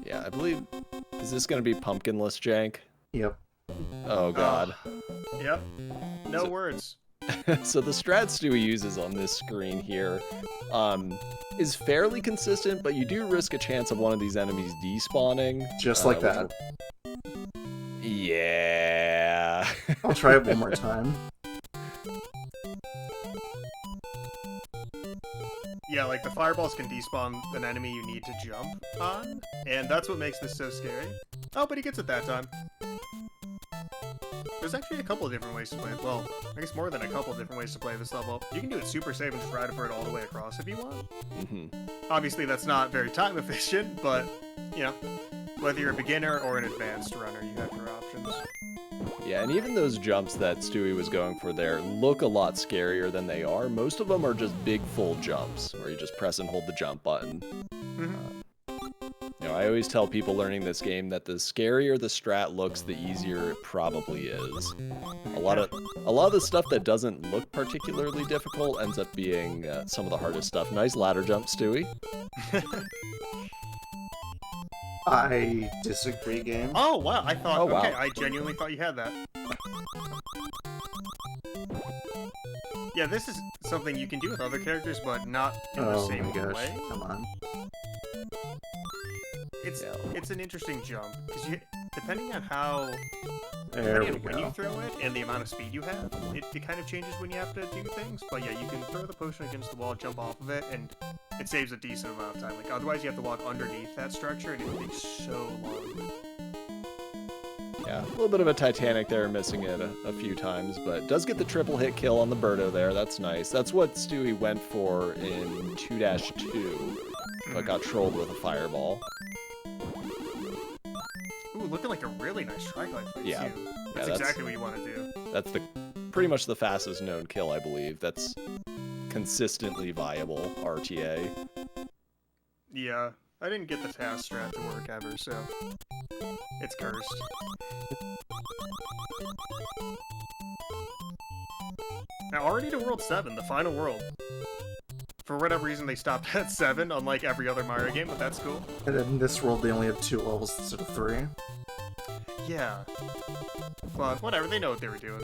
Yeah, I believe. Is this going to be pumpkinless jank? Yep. Oh, God. Yep. No words. So the strat Stewie uses on this screen here is fairly consistent, but you do risk a chance of one of these enemies despawning. Just like which- that. Yeah. I'll try it one more time. Yeah, like the fireballs can despawn an enemy you need to jump on, and that's what makes this so scary. Oh, but he gets it that time. There's actually a couple of different ways to play it. Well, I guess more than a couple of different ways to play this level. You can do it super safe and just ride for it all the way across if you want. Obviously, that's not very time efficient, but, you know, whether you're a beginner or an advanced runner, you have your options. Yeah, and even those jumps that Stewie was going for there look a lot scarier than they are. Most of them are just big full jumps, where you just press and hold the jump button. You know, I always tell people learning this game that the scarier the strat looks, the easier it probably is. A lot of the stuff that doesn't look particularly difficult ends up being some of the hardest stuff. Nice ladder jump, Stewie. I disagree, game. Oh, wow, I thought, Oh, wow. okay, I genuinely thought you had that. Yeah, this is something you can do with other characters, but not in the Oh same my gosh, way. come on. It's an interesting jump, because depending on how... There Depending we on when you go. throw it and the amount of speed you have, it kind of changes when you have to do things. But yeah, you can throw the potion against the wall, jump off of it, and it saves a decent amount of time. Like otherwise, you have to walk underneath that structure, and it takes so long. Yeah, a little bit of a Titanic there, missing it a few times, but does get the triple hit kill on the Birdo there. That's nice. That's what Stewie went for in 2-2, but got trolled with a fireball. Ooh, looking like a really nice tri-glide fight Yeah. too. That's that's- exactly what you want to do. That's pretty much the fastest known kill, I believe. That's consistently viable RTA. Yeah, I didn't get the fast strat to work ever, so it's cursed. Now, already to World 7, the final world. For whatever reason, they stopped at 7, unlike every other Mario game, but that's cool. And in this world, they only have 2 levels instead of 3. Yeah. But whatever, they know what they were doing.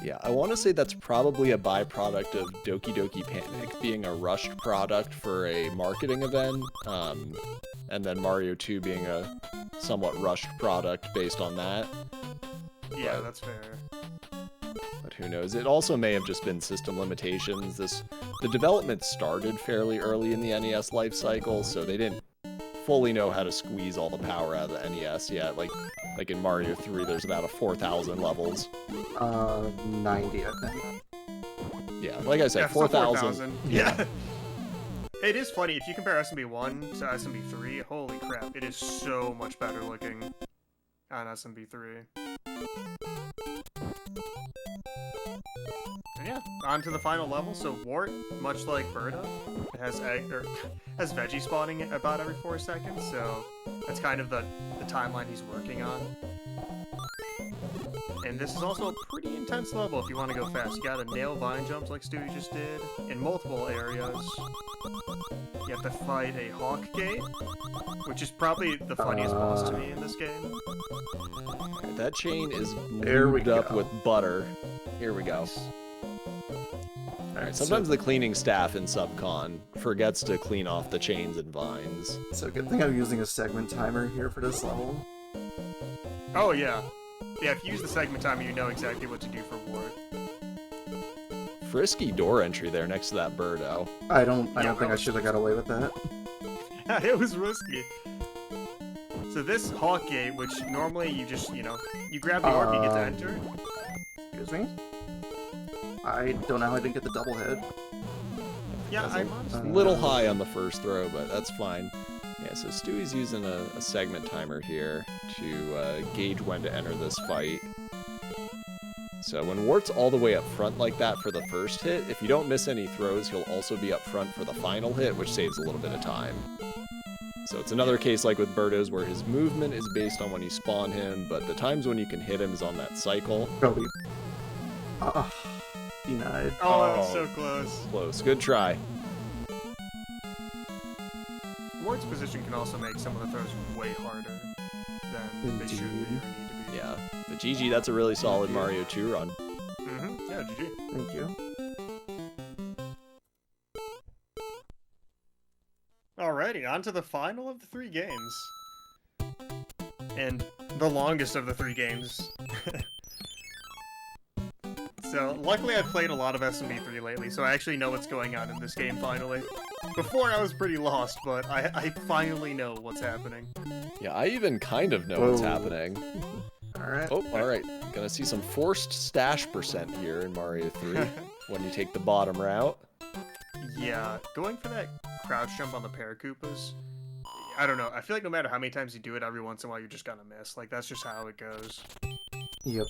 Yeah, I want to say that's probably a byproduct of Doki Doki Panic being a rushed product for a marketing event, and then Mario 2 being a somewhat rushed product based on that. Yeah, But- that's fair. But who knows? It also may have just been system limitations. The development started fairly early in the NES life cycle, so they didn't fully know how to squeeze all the power out of the NES yet. Like in Mario 3, there's about 4,000 levels. 90, I think. Yeah, like I said, Yeah, 4,000. Yeah. It is funny, if you compare SMB 1 to SMB 3, holy crap, it is so much better looking on SMB 3. And yeah, on to the final level. So Wart, much like Birdo, has has veggie spawning about every 4 seconds, so that's kind of the timeline he's working on. And this is also a pretty intense level if you want to go fast. You gotta nail vine jumps like Stewie just did in multiple areas. You have to fight a Hawk Gate, which is probably the funniest boss to me in this game. Alright, that chain is There we lubed up go. with butter. Here we go. Alright, So- sometimes the cleaning staff in Subcon forgets to clean off the chains and vines. So good thing I'm using a segment timer here for this level. Oh yeah. Yeah, if you use the segment timer, you know exactly what to do for Wart. Frisky door entry there next to that Birdo. I don't think I relative. should have got away with that. It was risky. So this Hawk Gate, which normally you just, you grab the orb, you get to enter. Excuse me? I don't know how I didn't get the double head. Yeah, I'm honestly... A little high on the first throw, but that's fine. Yeah, so Stewie's using a segment timer here to gauge when to enter this fight. So when Wart's all the way up front like that for the first hit, if you don't miss any throws, he'll also be up front for the final hit, which saves a little bit of time. So it's another case like with Birdos where his movement is based on when you spawn him, but the times when you can hit him is on that cycle. Probably. Denied. Oh, that was so close. Close. Good try. Ward's position can also make some of the throws way harder than they should be or need to be. Yeah. But GG, that's a really solid Mario 2 run. Mm-hmm. Yeah, GG. Thank you. Alrighty, on to the final of the 3 games. And the longest of the 3 games. So, luckily I've played a lot of SMB3 lately, so I actually know what's going on in this game finally. Before I was pretty lost, but I finally know what's happening. Yeah, I even kind of know what's happening. Alright. Oh, alright. Gonna see some forced stash percent here in Mario 3 when you take the bottom route. Yeah, going for that crouch jump on the Paracoopas, I don't know. I feel like no matter how many times you do it, every once in a while you're just gonna miss. Like, that's just how it goes. Yep.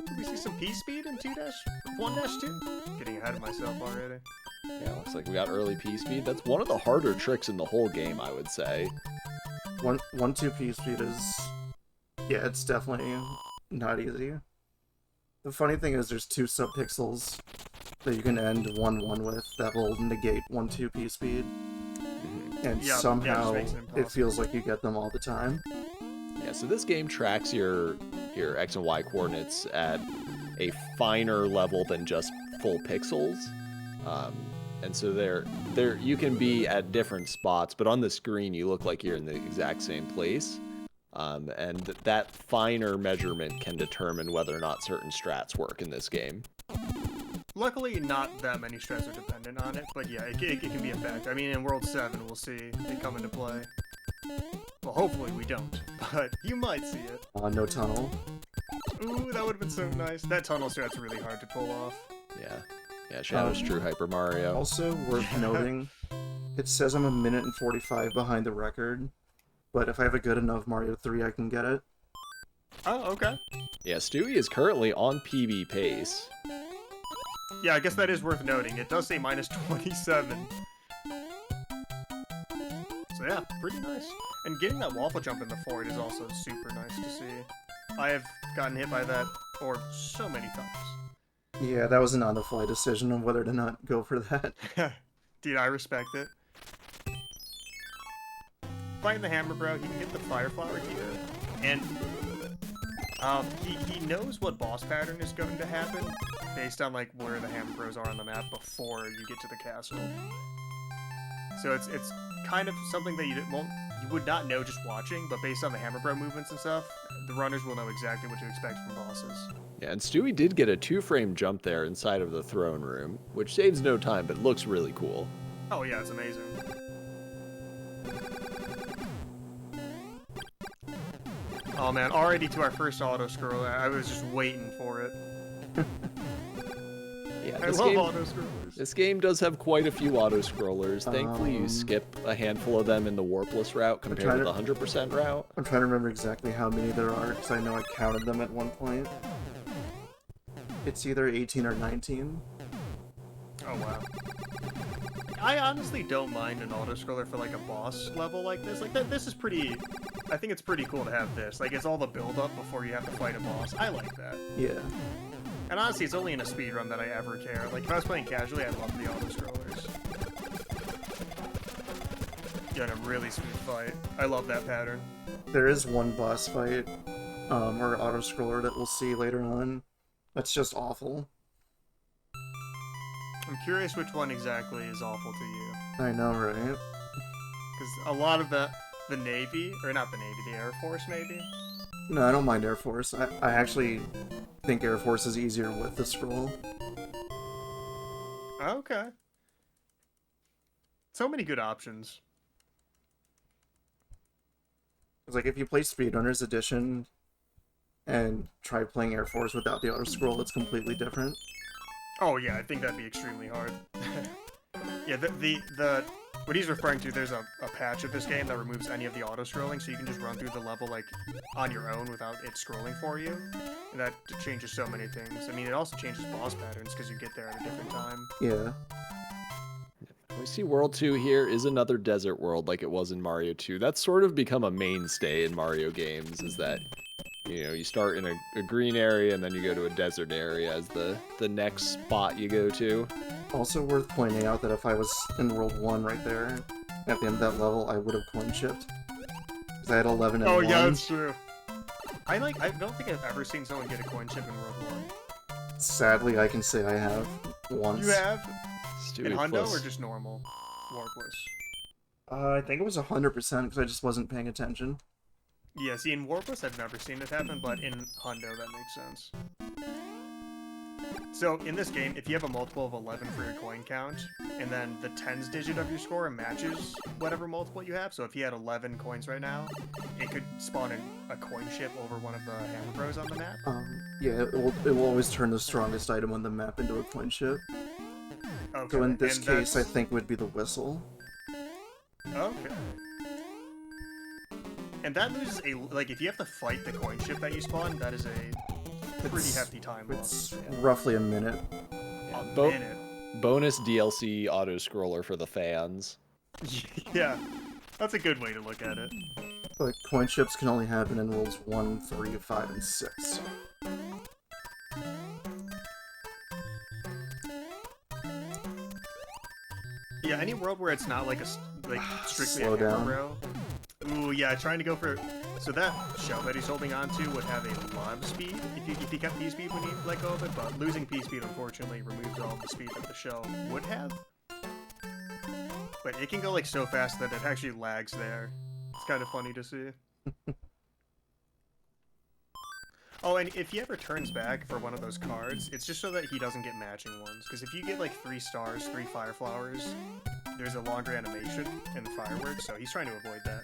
Did we see some P-speed in 1-2? Getting ahead of myself already. Yeah, looks like we got early P-speed. That's one of the harder tricks in the whole game, I would say. 1-2 P speed is... Yeah, it's definitely not easy. The funny thing is there's 2 subpixels that you can end 1-1 with that will negate 1-2 P speed. And somehow it feels like you get them all the time. Yeah, so this game tracks your X and Y coordinates at a finer level than just full pixels. And so there you can be at different spots, but on the screen you look like you're in the exact same place. And that finer measurement can determine whether or not certain strats work in this game. Luckily, not that many strats are dependent on it, but yeah, it can be a factor. I mean, in World 7, we'll see it come into play. Well, hopefully we don't, but you might see it. No tunnel. Ooh, that would have been so nice. That tunnel strat's really hard to pull off. Yeah, Shadow's True Hyper Mario. Also worth noting, it says I'm 1 minute and 45 behind the record, but if I have a good enough Mario 3, I can get it. Oh, okay. Yeah, Stewie is currently on PB pace. Yeah, I guess that is worth noting. It does say minus 27. So yeah, pretty nice. And getting that waffle jump in the forward is also super nice to see. I have gotten hit by that orb so many times. Yeah, that was an on-the-fly decision on whether to not go for that. Dude, I respect it. Fighting the Hammer Bro, he can get the Fire Flower here. And he knows what boss pattern is going to happen based on like where the Hammer Bros are on the map before you get to the castle. So it's kind of something that you would not know just watching, but based on the Hammer Bro movements and stuff, the runners will know exactly what to expect from bosses. Yeah, and Stewie did get a 2-frame jump there inside of the throne room, which saves no time, but looks really cool. Oh yeah, it's amazing. Oh man, already to our first auto-scroller. I was just waiting for it. Yeah, I love auto-scrollers. This game does have quite a few auto-scrollers. Thankfully, you skip a handful of them in the Warpless route compared to the 100% route. I'm trying to remember exactly how many there are, because I know I counted them at one point. It's either 18 or 19. Oh wow. I honestly don't mind an auto-scroller for like a boss level like this. Like this is pretty... I think it's pretty cool to have this. Like, it's all the build-up before you have to fight a boss. I like that. Yeah. And honestly, it's only in a speedrun that I ever care. Like, if I was playing casually, I'd love the auto-scrollers. Yeah, a really smooth fight. I love that pattern. There is one boss fight, or auto-scroller that we'll see later on. That's just awful. I'm curious which one exactly is awful to you. I know, right? Because a lot of the Navy, or not the Navy, the Air Force maybe? No, I don't mind Air Force. I actually think Air Force is easier with the scroll. Okay. So many good options. It's like if you play Speedrunners Edition and try playing Air Force without the auto scroll, it's completely different. Oh yeah, I think that'd be extremely hard. Yeah, What he's referring to, there's a patch of this game that removes any of the auto-scrolling, so you can just run through the level, like, on your own without it scrolling for you. And that changes so many things. I mean, it also changes boss patterns, because you get there at a different time. Yeah. We see World 2 here is another desert world like it was in Mario 2. That's sort of become a mainstay in Mario games, is that, you know, you start in a green area and then you go to a desert area as the next spot you go to. Also worth pointing out that if I was in World 1 right there, at the end of that level, I would have coin chipped. Because I had 11 and 1. Oh, yeah, that's true. I don't think I've ever seen someone get a coin chip in World 1. Sadly, I can say I have once. You have? Stewie In Hundo plus- or just normal? Warpless. I think it was 100% because I just wasn't paying attention. Yeah, see, in Warpless, I've never seen it happen, but in Hundo, that makes sense. So, in this game, if you have a multiple of 11 for your coin count, and then the tens digit of your score matches whatever multiple you have, so if you had 11 coins right now, it could spawn a coin chip over one of the Hammer Bros on the map. Yeah, it will always turn the strongest item on the map into a coin chip. Okay, So in this and case, I that's- think would be the whistle. Okay. And that loses like, if you have to fight the coin chip that you spawn, that is a pretty It's- hefty time It's loss. roughly a minute. Yeah, A bo- minute. bonus DLC auto-scroller for the fans. Yeah, that's a good way to look at it. But coin chips can only happen in Worlds 1, 3, 5, and 6. Yeah, any world where it's not like strictly Slow a hammer down. bro. Ooh, yeah, trying to go for. So that shell that he's holding on to would have a lot of speed if you kept P speed when you let go of it, but losing P speed unfortunately removes all the speed that the shell would have. But it can go like so fast that it actually lags there. It's kind of funny to see. Oh, and if he ever turns back for one of those cards, it's just so that he doesn't get matching ones. Because if you get like 3 stars, 3 fire flowers, there's a longer animation in the fireworks, so he's trying to avoid that.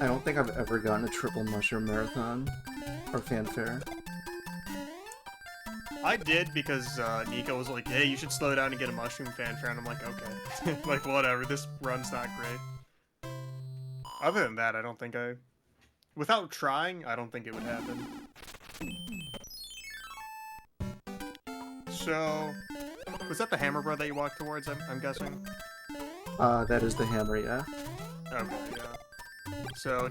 I don't think I've ever gotten a triple mushroom marathon or fanfare. I did because Nico was like, hey, you should slow down and get a mushroom fanfare, and I'm like, okay. Like, whatever, this run's not great. Other than that, I don't think without trying, I don't think it would happen. So, was that the hammer bro that you walked towards, I'm guessing? That is the hammer, yeah. Okay, yeah. So,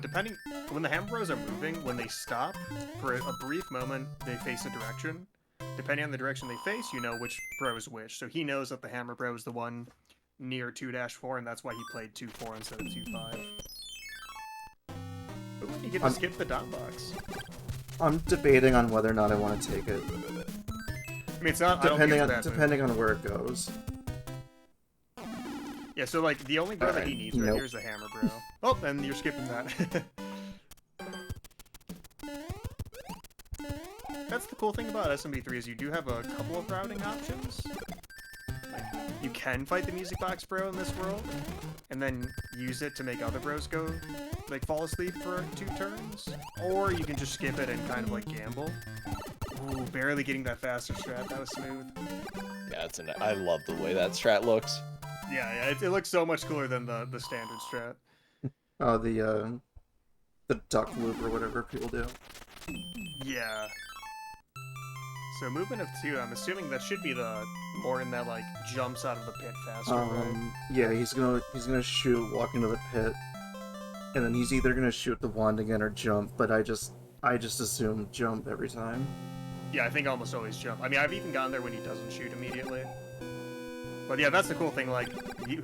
when the hammer bros are moving, when they stop, for a brief moment, they face a direction. Depending on the direction they face, you know which bro is which. So he knows that the hammer bro is the one near 2-4, and that's why he played 2-4 instead of 2-5. Ooh, you get to skip the dot box. I'm debating on whether or not I want to take it. I mean, it's not. I don't think it's a bad move. Depending on where it goes. Yeah, so like the only bro that he Alright, needs right nope. here is the hammer bro. Oh, and you're skipping that. That's the cool thing about SMB3 is you do have a couple of routing options. Like, you can fight the music box bro in this world, and then use it to make other bros go, like, fall asleep for 2 turns, or you can just skip it and kind of like gamble. Ooh, barely getting that faster strat. That was smooth. Yeah, I love the way that strat looks. Yeah, it looks so much cooler than the standard strat. Oh, the duck loop or whatever people do. Yeah. So movement of 2, I'm assuming that should be the more in that like jumps out of the pit faster. Right? Yeah, he's gonna shoot, walk into the pit, and then he's either gonna shoot the wand again or jump. But I just assume jump every time. Yeah, I think almost always jump. I mean, I've even gotten there when he doesn't shoot immediately. But yeah, that's the cool thing. Like,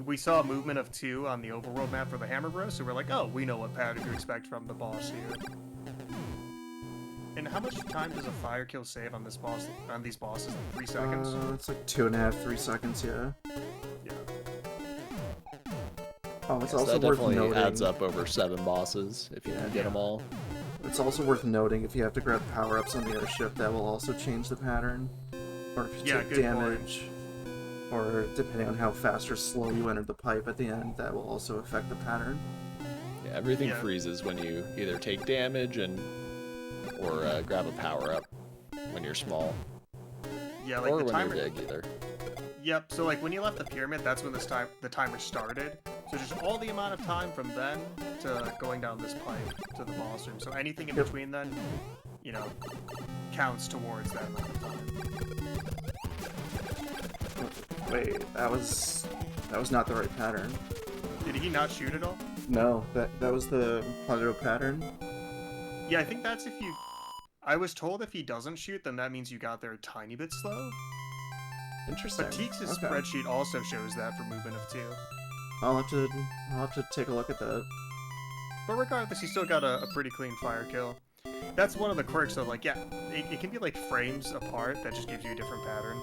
we saw a movement of 2 on the overworld map for the Hammer Bros, so we're like, oh, we know what pattern to expect from the boss here. And how much time does a fire kill save on this boss? On these bosses, like 3 seconds? It's like 2.5, 3 seconds, yeah. Yeah. Oh, it's So also that worth definitely noting. adds up over 7 bosses if you can get them all. It's also worth noting if you have to grab power-ups on the airship, that will also change the pattern. Or if you take good damage, or depending on how fast or slow you enter the pipe at the end, that will also affect the pattern. Yeah, everything Yeah. freezes when you either take damage or grab a power-up when you're small. Yeah, like or the when timer. you're big either. Yep. So like when you left the pyramid, that's when the timer started. So just all the amount of time from then to going down this pipe to the boss room. So anything in Yep. between then, you know, counts towards that amount of time. Wait, that was not the right pattern. Did he not shoot at all? No, that was the Pluto pattern. Yeah, I think that's if you... I was told if he doesn't shoot, then that means you got there a tiny bit slow. Interesting. But Teeks' Okay. spreadsheet also shows that for movement of 2. I'll have to take a look at that. But regardless, he still got a pretty clean fire kill. That's one of the quirks of, like, yeah, it can be, like, frames apart that just gives you a different pattern.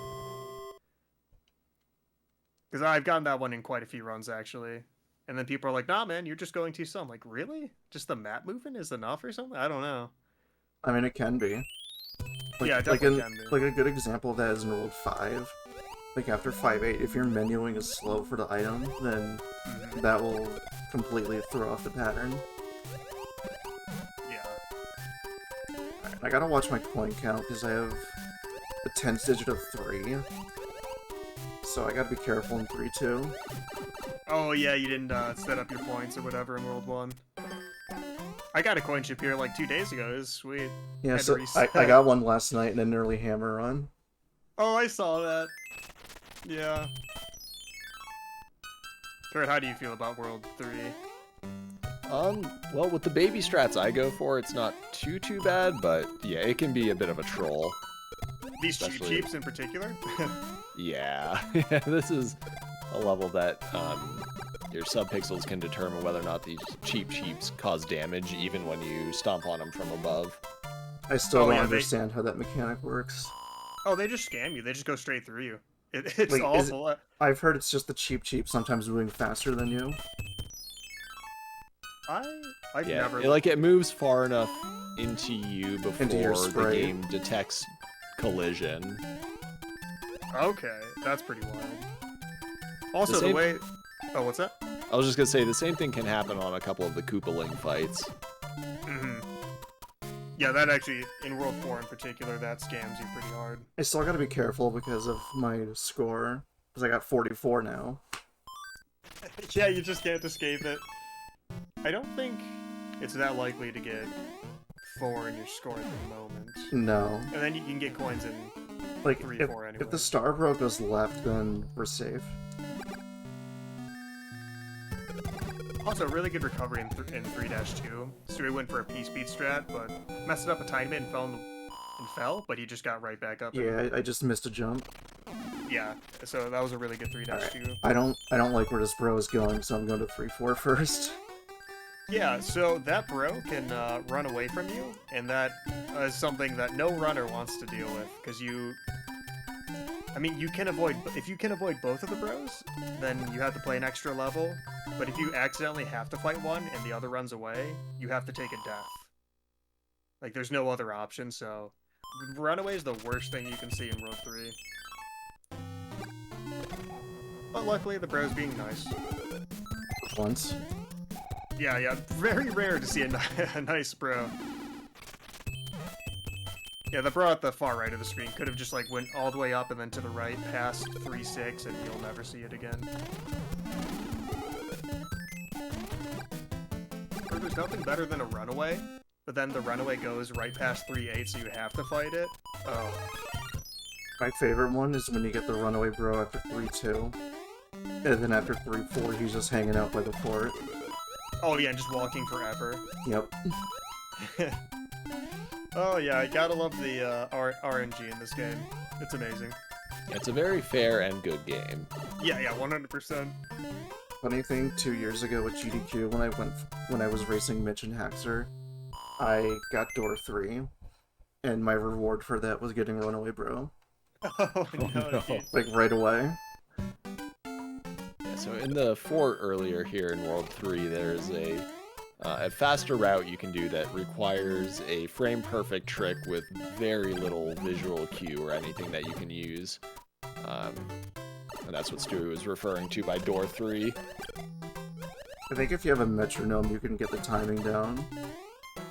Because I've gotten that one in quite a few runs, actually. And then people are like, nah, man, you're just going too slow. I'm like, really? Just the map movement is enough or something? I don't know. I mean, it can be. Yeah, it definitely can be. Like a good example of that is in World 5. Like after 5-8, if your menuing is slow for the item, then that will completely throw off the pattern. Yeah. Alright, I gotta watch my coin count because I have a 10th digit of 3. So I gotta be careful in 3 too. Oh, yeah, you didn't set up your points or whatever in World 1. I got a coin chip here like 2 days ago. It was sweet. Yeah, Had to so reset. I got one last night in an early hammer run. Oh, I saw that. Yeah. Kurt, how do you feel about World 3? Well, with the baby strats I go for, it's not too bad, but yeah, it can be a bit of a troll. These cheap Especially- cheaps in particular? Yeah, this is a level that your subpixels can determine whether or not these cheaps cause damage, even when you stomp on them from above. I still Oh, don't yeah, understand how that mechanic works. Oh, they just scam you. They just go straight through you. It's Wait, is awful. I've heard it's just the cheap sometimes moving faster than you. I've Yeah, never... it moves far enough into you before Into your the sprite. game detects collision. Okay, that's pretty wild. Also, the same- way... Oh, what's that? I was just gonna say the same thing can happen on a couple of the Koopaling fights. Yeah, that actually, in World 4 in particular, that scams you pretty hard. I still gotta be careful because of my score. Because I got 44 now. Yeah, you just can't escape it. I don't think it's that likely to get 4 in your score at the moment. No. And then you can get coins in Like, 3, if, 4 anyway. if the star bro goes left, then we're safe. Also, really good recovery in 3-2. Stewie went for a P-speed strat, but messed it up a tiny bit and fell, but he just got right back up. Yeah, I just missed a jump. Yeah, so that was a really good 3-2. I don't like where this bro is going, so I'm going to 3-4 first. Yeah, so that bro can run away from you, and that is something that no runner wants to deal with, because you... I mean, you can avoid... If you can avoid both of the bros, then you have to play an extra level, but if you accidentally have to fight one and the other runs away, you have to take a death. Like, there's no other option, so... Runaway is the worst thing you can see in World 3. But luckily, the bro's being nice. Once. Yeah, very rare to see a nice bro. Yeah, the bro at the far right of the screen could have just, like, went all the way up and then to the right past 3-6, and you'll never see it again. Or there's nothing better than a runaway, but then the runaway goes right past 3-8, so you have to fight it. Oh. My favorite one is when you get the runaway bro after 3-2. And then after 3-4, he's just hanging out by the fort. Oh, yeah, and just walking forever. Yep. Oh, yeah, I gotta love the RNG in this game. It's amazing. It's a very fair and good game. Yeah, 100%. Funny thing, 2 years ago with GDQ, when I was racing Mitch and Haxer, I got door 3, and my reward for that was getting runaway bro. Oh, no. no. Like, right away. Yeah, so in the fort earlier here in World 3, there's a faster route you can do that requires a frame-perfect trick with very little visual cue or anything that you can use. And that's what Stewie was referring to by door 3. I think if you have a metronome, you can get the timing down.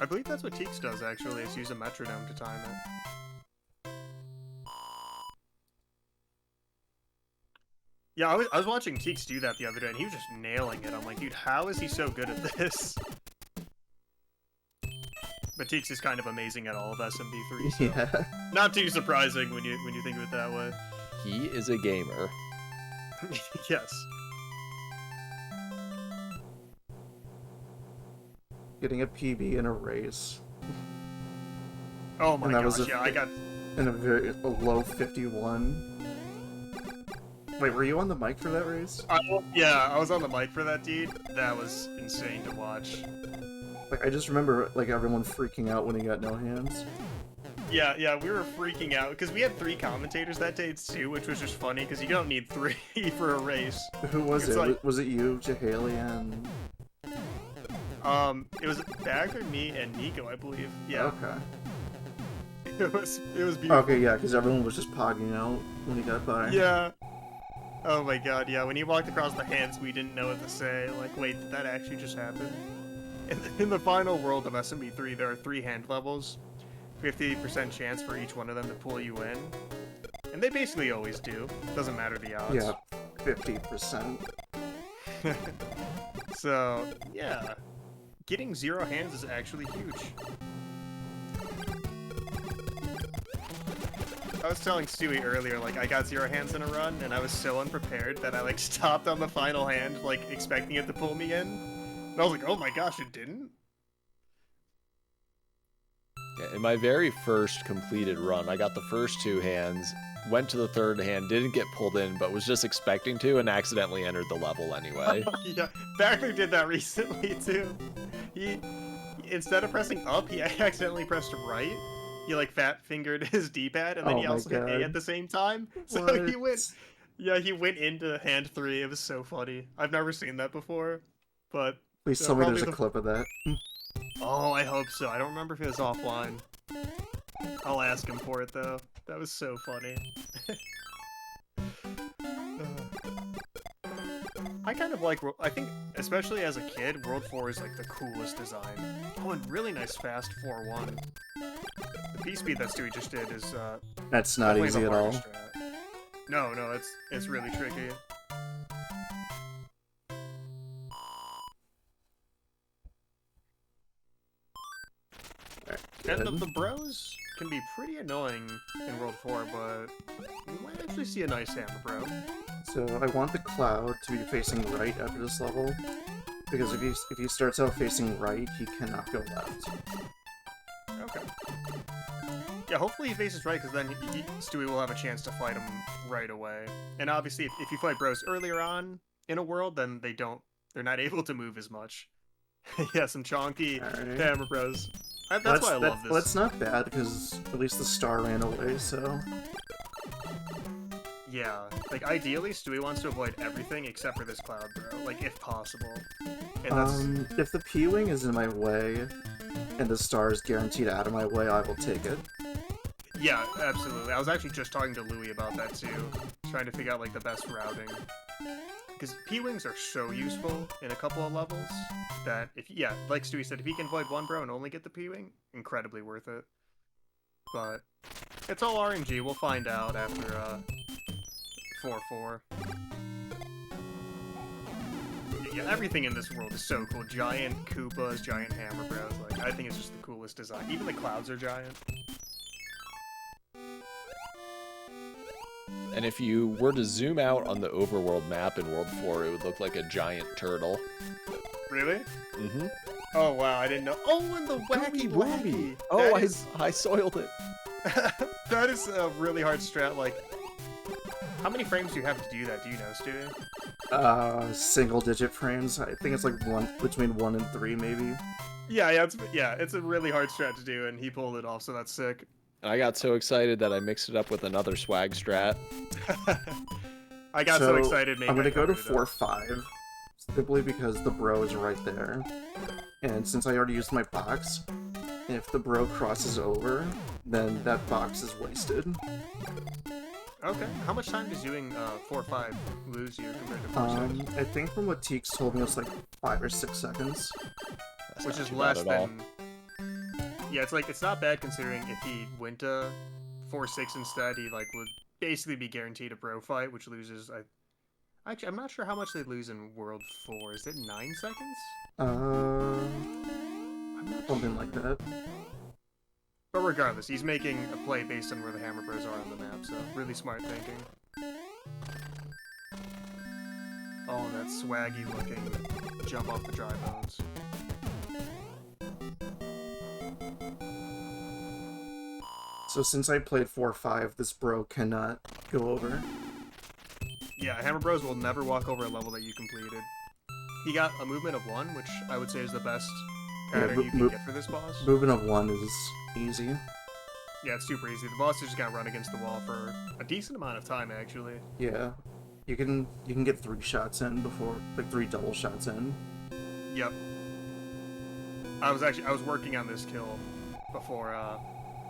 I believe that's what Teeks does, actually, is use a metronome to time it. Yeah, I was watching Teeks do that the other day, and he was just nailing it. I'm like, dude, how is he so good at this? But Teeks is kind of amazing at all of SMB3, so Yeah. not too surprising when you think of it that way. He is a gamer. Yes. Getting a PB in a race. Oh my And that gosh, was yeah, I got... in a low 51. Wait, were you on the mic for that race? Yeah, I was on the mic for that, dude. That was insane to watch. Like, I just remember, like, everyone freaking out when he got no hands. Yeah, we were freaking out, because we had 3 commentators that day, too, which was just funny, because you don't need 3 for a race. Who was It's it? like- Was it you, Jahaley, and... It was Bagger, me, and Nico, I believe. Yeah, Okay. it was beautiful. Okay, yeah, because everyone was just pogging out when he got by. Yeah. Oh my god, yeah, when he walked across the hands, we didn't know what to say. Like, wait, did that actually just happen? In the final world of SMB3, there are 3 hand levels. 50% chance for each one of them to pull you in. And they basically always do. Doesn't matter the odds. Yeah, 50%. So, yeah. Getting 0 hands is actually huge. I was telling Stewie earlier, like, I got 0 hands in a run, and I was so unprepared that I, like, stopped on the final hand, like, expecting it to pull me in. And I was like, oh my gosh, it didn't? Yeah, in my very first completed run, I got the first 2 hands, went to the 3rd hand, didn't get pulled in, but was just expecting to, and accidentally entered the level anyway. Yeah, Backer did that recently, too. He, instead of pressing up, he accidentally pressed right. He, like, fat-fingered his D-pad, and then Oh he my also hit A God. at the same time. So What? he went... Yeah, he went into hand 3. It was so funny. I've never seen that before, but... Please So tell me there's a probably clip of that. Oh, I hope so. I don't remember if it was offline. I'll ask him for it, though. That was so funny. I kind of like... I think, especially as a kid, World 4 is, like, the coolest design. Oh, and really nice fast 4-1. The B-speed that Stewie just did is, That's not definitely easy the at all. hardest strat. No, it's really tricky. And Good. the bros can be pretty annoying in World 4, but you might actually see a nice hammer bro. So I want the cloud to be facing right after this level, because if he starts out facing right, he cannot go left. Okay. Yeah, hopefully he faces right, because then Stewie will have a chance to fight him right away. And obviously, if you fight bros earlier on in a world, then they're not able to move as much. Yeah, some chonky Alright. hammer bros. That's why I love this. That's not bad, because at least the star ran away, so... Yeah, like ideally, Stewie wants to avoid everything except for this cloud, bro. Like, if possible. And that's... If the P-Wing is in my way, and the star is guaranteed out of my way, I will take it. Yeah, absolutely. I was actually just talking to Louie about that too, trying to figure out like the best routing. Because P-Wings are so useful in a couple of levels that like Stewie said, if he can avoid one bro and only get the P-Wing, incredibly worth it. But it's all RNG. We'll find out after 4-4. Yeah, everything in this world is so cool. Giant Koopas, giant hammer bros. Like, I think it's just the coolest design. Even the clouds are giant. And if you were to zoom out on the overworld map in World 4, it would look like a giant turtle. Really? Mm-hmm. Oh wow, I didn't know. Oh, and the wacky wacky. Oh, That is- I soiled it. that is a really hard strat. Like, how many frames do you have to do that? Do you know, Stewie? Single-digit frames. I think it's like between 1 and 3, maybe. Yeah, it's a really hard strat to do, and he pulled it off, so that's sick. I got so excited that I mixed it up with another swag strat. I got so excited. I'm gonna go to 4-5, simply because the bro is right there. And since I already used my box, if the bro crosses over, then that box is wasted. Okay. How much time does doing 4-5 lose you compared to 4-6? I think from what Teeks told me, it was like 5 or 6 seconds. That's Which not is too less bad at all. than... Yeah, it's not bad considering if he went to 4-6 instead, he like would basically be guaranteed a bro fight, which loses Actually, I'm not sure how much they lose in World 4. Is it 9 seconds? I'm not Something like that. But regardless, he's making a play based on where the Hammer Bros are on the map, so really smart thinking. Oh, that swaggy looking jump off the dry bones. So since I played 4-5, this bro cannot go over. Yeah, Hammer Bros will never walk over a level that you completed. He got a movement of 1, which I would say is the best pattern you can get for this boss. Movement of 1 is easy. Yeah, it's super easy. The boss just gotta run against the wall for a decent amount of time, actually. Yeah. You can get 3 shots in before, like 3 double shots in. Yep. I was working on this kill before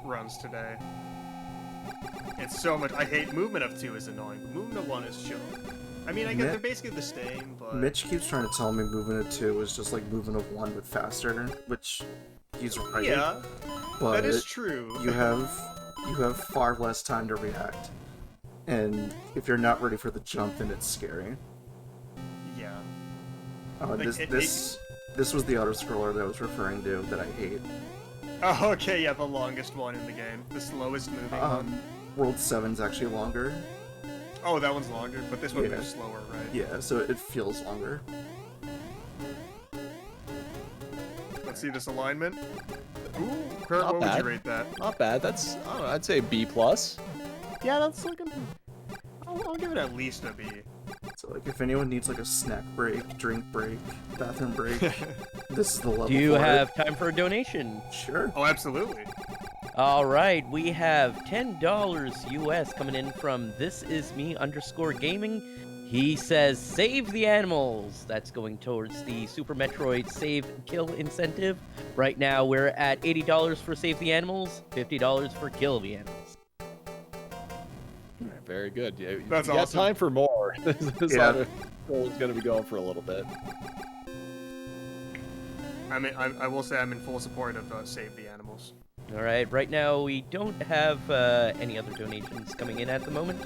runs today. It's so much. I hate movement of 2 is annoying, but movement of 1 is chill. I mean, I guess they're basically the same, but Mitch keeps trying to tell me movement of 2 is just like movement of 1 but faster, which he's right. yeah, but that is true. You have far less time to react, and if you're not ready for the jump, then it's scary. Yeah. Like, this was the auto scroller that I was referring to that I hate. Oh, okay, yeah, the longest one in the game, the slowest moving one. World 7's actually longer. Oh, that one's longer, but this one Yeah. moves slower, right? Yeah, so it feels longer. Let's see this alignment. Ooh, Kurt, Not what would bad. you rate that? Not bad. That's, I don't know, I'd say B+. Yeah, that's like I'll give it at least a B. So like, if anyone needs like a snack break, drink break, bathroom break, this is the level. Do you for have time for a donation? it. Sure. Oh, absolutely. All right, we have $10 US coming in from thisisme_gaming. He says, save the animals. That's going towards the Super Metroid Save Kill incentive. Right now, we're at $80 for Save the Animals, $50 for Kill the Animals. Very good. Yeah, That's you got awesome. time for more. This Yeah. auto scroll is going to be going for a little bit. I mean, I will say I'm in full support of Save the Animals. All right, right now we don't have any other donations coming in at the moment,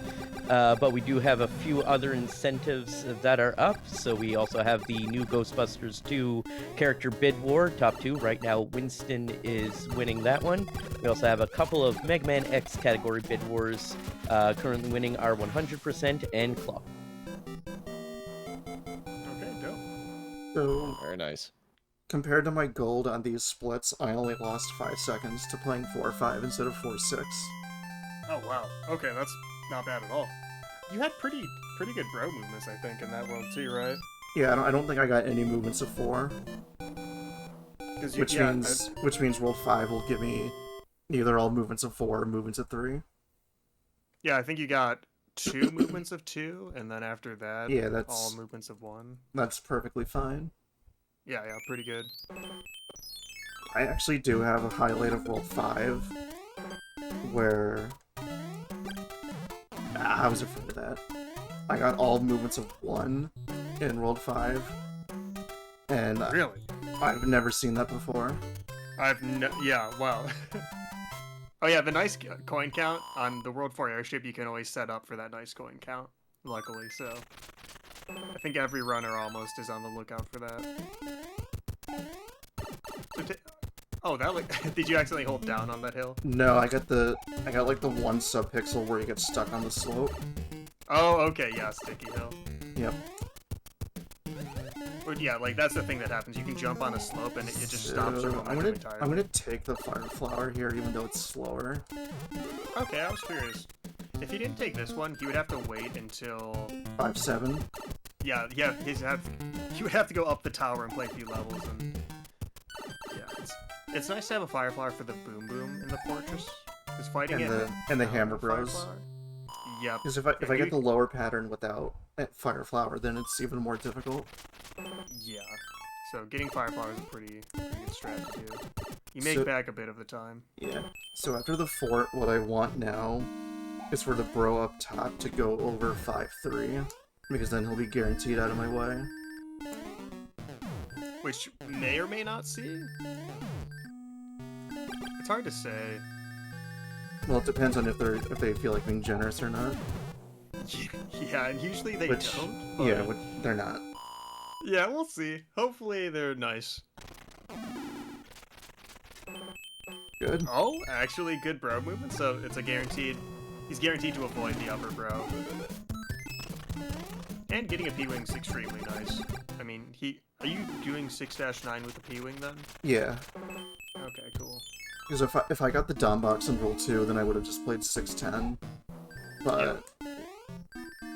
but we do have a few other incentives that are up. So we also have the new Ghostbusters 2 character bid war, top 2. Right now, Winston is winning that one. We also have a couple of Mega Man X category bid wars. Currently winning are 100% and Claw. Okay, dope. So Very nice. compared to my gold on these splits, I only lost 5 seconds to playing 4-5 instead of 4-6. Oh wow. Okay, that's not bad at all. You had pretty good bro movements, I think, in that world too, right? Yeah, I don't think I got any movements of 4, 'Cause which means World 5 will give me either all movements of 4 or movements of 3. yeah, I think you got 2 movements of 2, and then after that, Yeah, that's all movements of 1. that's perfectly fine. Yeah, pretty good. I actually do have a highlight of World 5 where I was afraid of that. I got all movements of 1 in World 5, and Really? I've never seen that before. Yeah, wow. Oh yeah, the nice coin count on the World 4 airship you can always set up for that nice coin count, luckily, so I think every runner almost is on the lookout for that. Oh, that like did you accidentally hold down on that hill? No, I got like the 1 subpixel where you get stuck on the slope. Oh, okay, yeah, sticky hill. Yep. But yeah, like that's the thing that happens. You can jump on a slope and it just stops your So, momentum entirely. I'm gonna take the fire flower here, even though it's slower. Okay, I was curious. If he didn't take this one, he would have to wait until 5-7. yeah, he would have to go up the tower and play a few levels, and yeah, it's nice to have a fire flower for the boom boom in the fortress. Because fighting And the Hammer Fire Bros. Flower- Yep. Because if I get the lower pattern without fire flower, then it's even more difficult. Yeah. So getting fire flower is a pretty good strat to do. You make So- back a bit of the time. Yeah. So after the fort, what I want now is for the bro up top to go over 5-3, because then he'll be guaranteed out of my way. Which may or may not see. It's hard to say. Well, it depends on if they feel like being generous or not. Yeah, and usually they Which, don't. But... yeah, they're not. Yeah, we'll see. Hopefully they're nice. Good. Oh, actually good bro movement, so it's a guaranteed... He's guaranteed to avoid the upper bro. And getting a P-Wing's extremely nice. I mean, are you doing 6-9 with the P-Wing then? Yeah. Okay, cool. Because if I got the Dom box in Rule 2, then I would have just played 6-10. But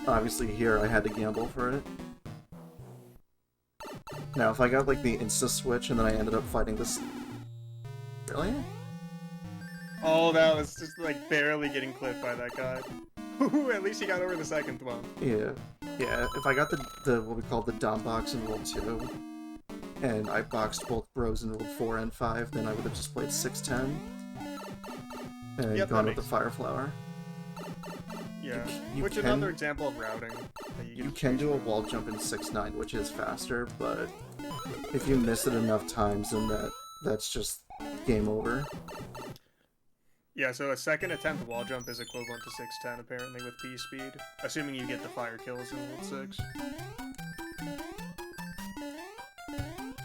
obviously here I had to gamble for it. Now, if I got like the insta-switch and then I ended up fighting this... Really? Oh, that was just like barely getting clipped by that guy. At least he got over the second one. Yeah. Yeah, if I got the what we call the Dom box in Rule 2, and I boxed both bros in Rule 4 and 5, then I would have just played 6-10. And gone with the Fire Flower. Yeah, You which can- another example of routing. That You can do a wall jump in 6-9, which is faster, but if you miss it enough times, then that's just game over. Yeah, so a second attempt wall jump is equivalent to 6-10 apparently with P speed, assuming you get the fire kills in Rule 6.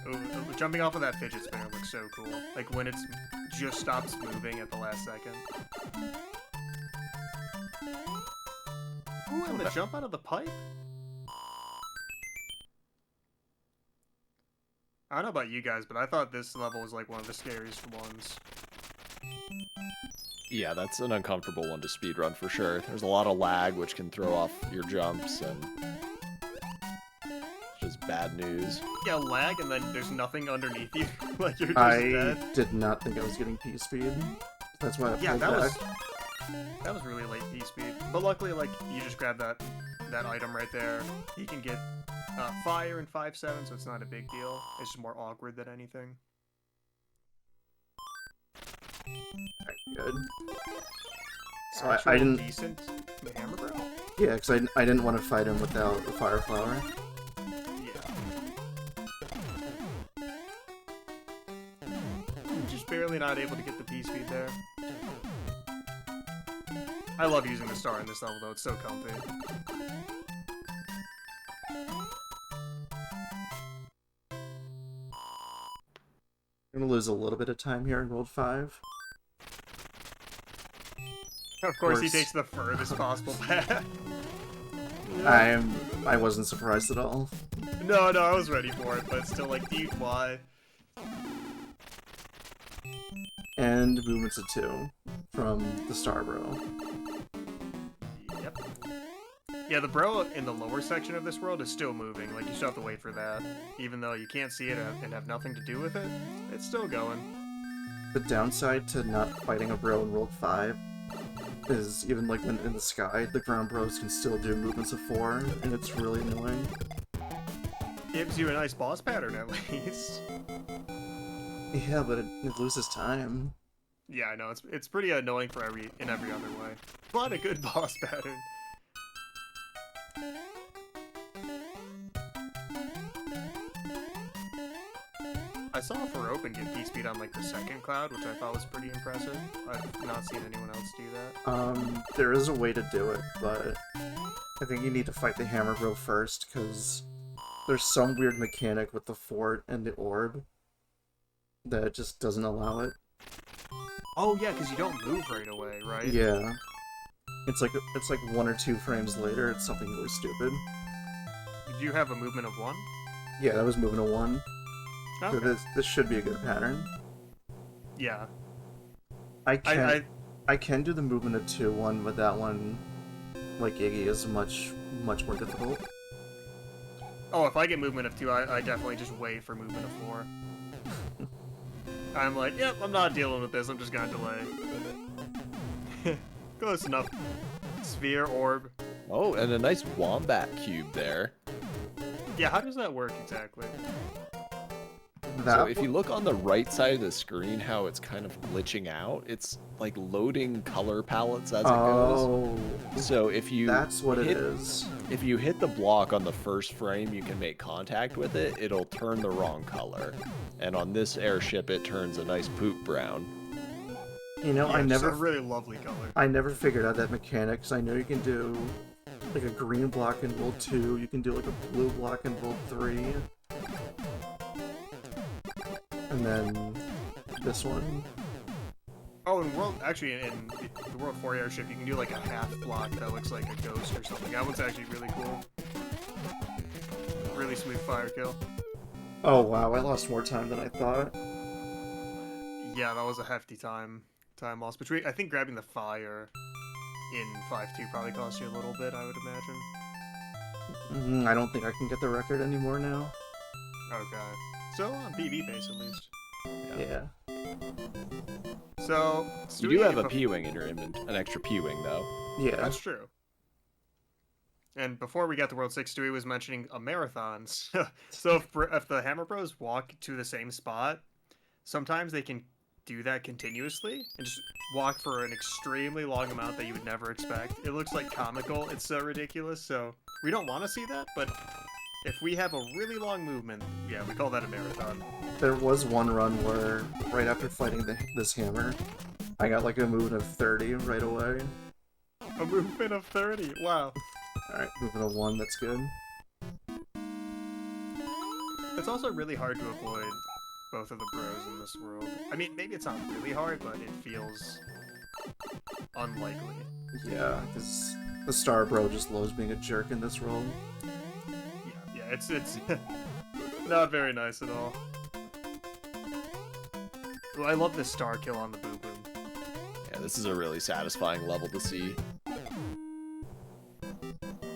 Ooh, jumping off of that fidget spinner looks so cool. Like when it's just stops moving at the last second. Ooh, and the jump out of the pipe? I don't know about you guys, but I thought this level was like one of the scariest ones. Yeah, that's an uncomfortable one to speedrun for sure. There's a lot of lag, which can throw off your jumps, and it's just bad news. Yeah, lag, and then there's nothing underneath you. Like you're just I dead. did not think I was getting P speed. That's why I Yeah, pulled that back. was really late P speed. But luckily, like you just grab that item right there. He can get fire in 5-7, so it's not a big deal. It's just more awkward than anything. Good. So Actual I didn't. decent hammer bro. Yeah, because I didn't want to fight him without the Fire Flower. Yeah. Just barely not able to get the P speed there. I love using the star in this level though, it's so comfy. I'm gonna lose a little bit of time here in World 5. Of course he takes the furthest possible path. I wasn't surprised at all. No, I was ready for it, but still like, dude, why? And movements of 2 from the Star Bro. Yep. Yeah, the bro in the lower section of this world is still moving. Like, you still have to wait for that. Even though you can't see it and have nothing to do with it, it's still going. The downside to not fighting a bro in World 5 is even like when in the sky, the ground bros can still do movements of 4, and it's really annoying. Gives you a nice boss pattern at least. Yeah, but it loses time. Yeah, I know, it's pretty annoying for in every other way. But a good boss pattern. I saw Faropen get P-Speed on like the second cloud, which I thought was pretty impressive. I've not seen anyone else do that. There is a way to do it, but I think you need to fight the Hammer Bro first, because there's some weird mechanic with the fort and the orb that just doesn't allow it. Oh yeah, because you don't move right away, right? Yeah. It's like 1 or 2 frames later, it's something really stupid. Did you have a movement of 1? Yeah, that was moving to 1. Okay. So this should be a good pattern. Yeah. I can do the movement of 2-1, but that one, like Iggy, is much more difficult. Oh, if I get movement of 2, I definitely just wait for movement of 4. I'm like, yep, I'm not dealing with this, I'm just gonna delay. Close enough. Sphere, orb. Oh, and a nice wombat cube there. Yeah, how does that work exactly? So if you look on the right side of the screen, how it's kind of glitching out, it's like loading color palettes as it goes. So if you that's what it is. If you hit the block on the first frame, you can make contact with it. It'll turn the wrong color, and on this airship, it turns a nice poop brown. You know, Yeah, I it's never a really lovely color. I never figured out that mechanic, because I know you can do like a green block in World 2. You can do like a blue block in World 3. And then this one. Oh, in the World 4 airship, you can do like a half block that looks like a ghost or something. That one's actually really cool. Really smooth fire kill. Oh wow, I lost more time than I thought. Yeah, that was a hefty time loss. Between, I think grabbing the fire in 5-2 probably cost you a little bit, I would imagine. I don't think I can get the record anymore now. Okay. So, on PB base at least. Yeah. So, You do have a P-Wing in your inventory, an extra P-Wing though. Yeah. That's true. And before we got to World 6, Stewie was mentioning a marathon. So if the Hammer Bros walk to the same spot, sometimes they can do that continuously and just walk for an extremely long amount that you would never expect. It looks like comical. It's so ridiculous. So we don't want to see that, but if we have a really long movement, yeah, we call that a marathon. There was one run where, right after fighting this hammer, I got like a movement of 30 right away. A movement of 30? Wow. Alright, movement of 1, that's good. It's also really hard to avoid both of the bros in this world. I mean, maybe it's not really hard, but it feels unlikely. Yeah, because the Star Bro just loves being a jerk in this world. Yeah, it's not very nice at all. Well, I love this star kill on the Boo Boom. Yeah, this is a really satisfying level to see.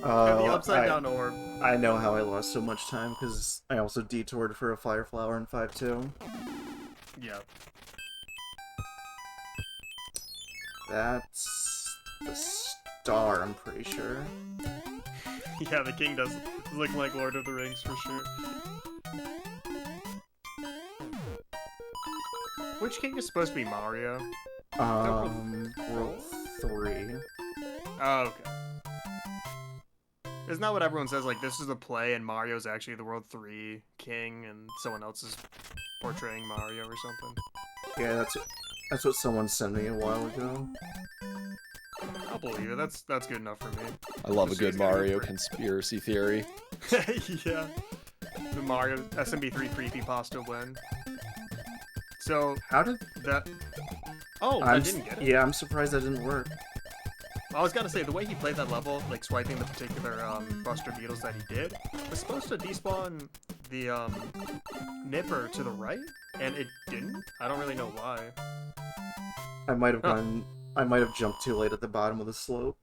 And the upside down orb. I know how I lost so much time, because I also detoured for a Fire Flower in 5-2. Yeah. That's the star, I'm pretty sure. Yeah, the king does look like Lord of the Rings for sure. Which king is supposed to be Mario? World 3. Oh, okay. Isn't that what everyone says? Like, this is a play and Mario's actually the World 3 king and someone else is portraying Mario or something? Yeah, that's what someone sent me a while ago. I'll believe it. That's good enough for me. I love a This good is gonna be Mario pretty- conspiracy theory. Yeah. The Mario SMB3 creepypasta win. So, How did... that... Oh, I didn't get it. Yeah, I'm surprised that didn't work. I was gonna say, the way he played that level, like swiping the particular Buster Beetles that he did, was supposed to despawn the Nipper to the right, and it didn't. I don't really know why. I might have jumped too late at the bottom of the slope.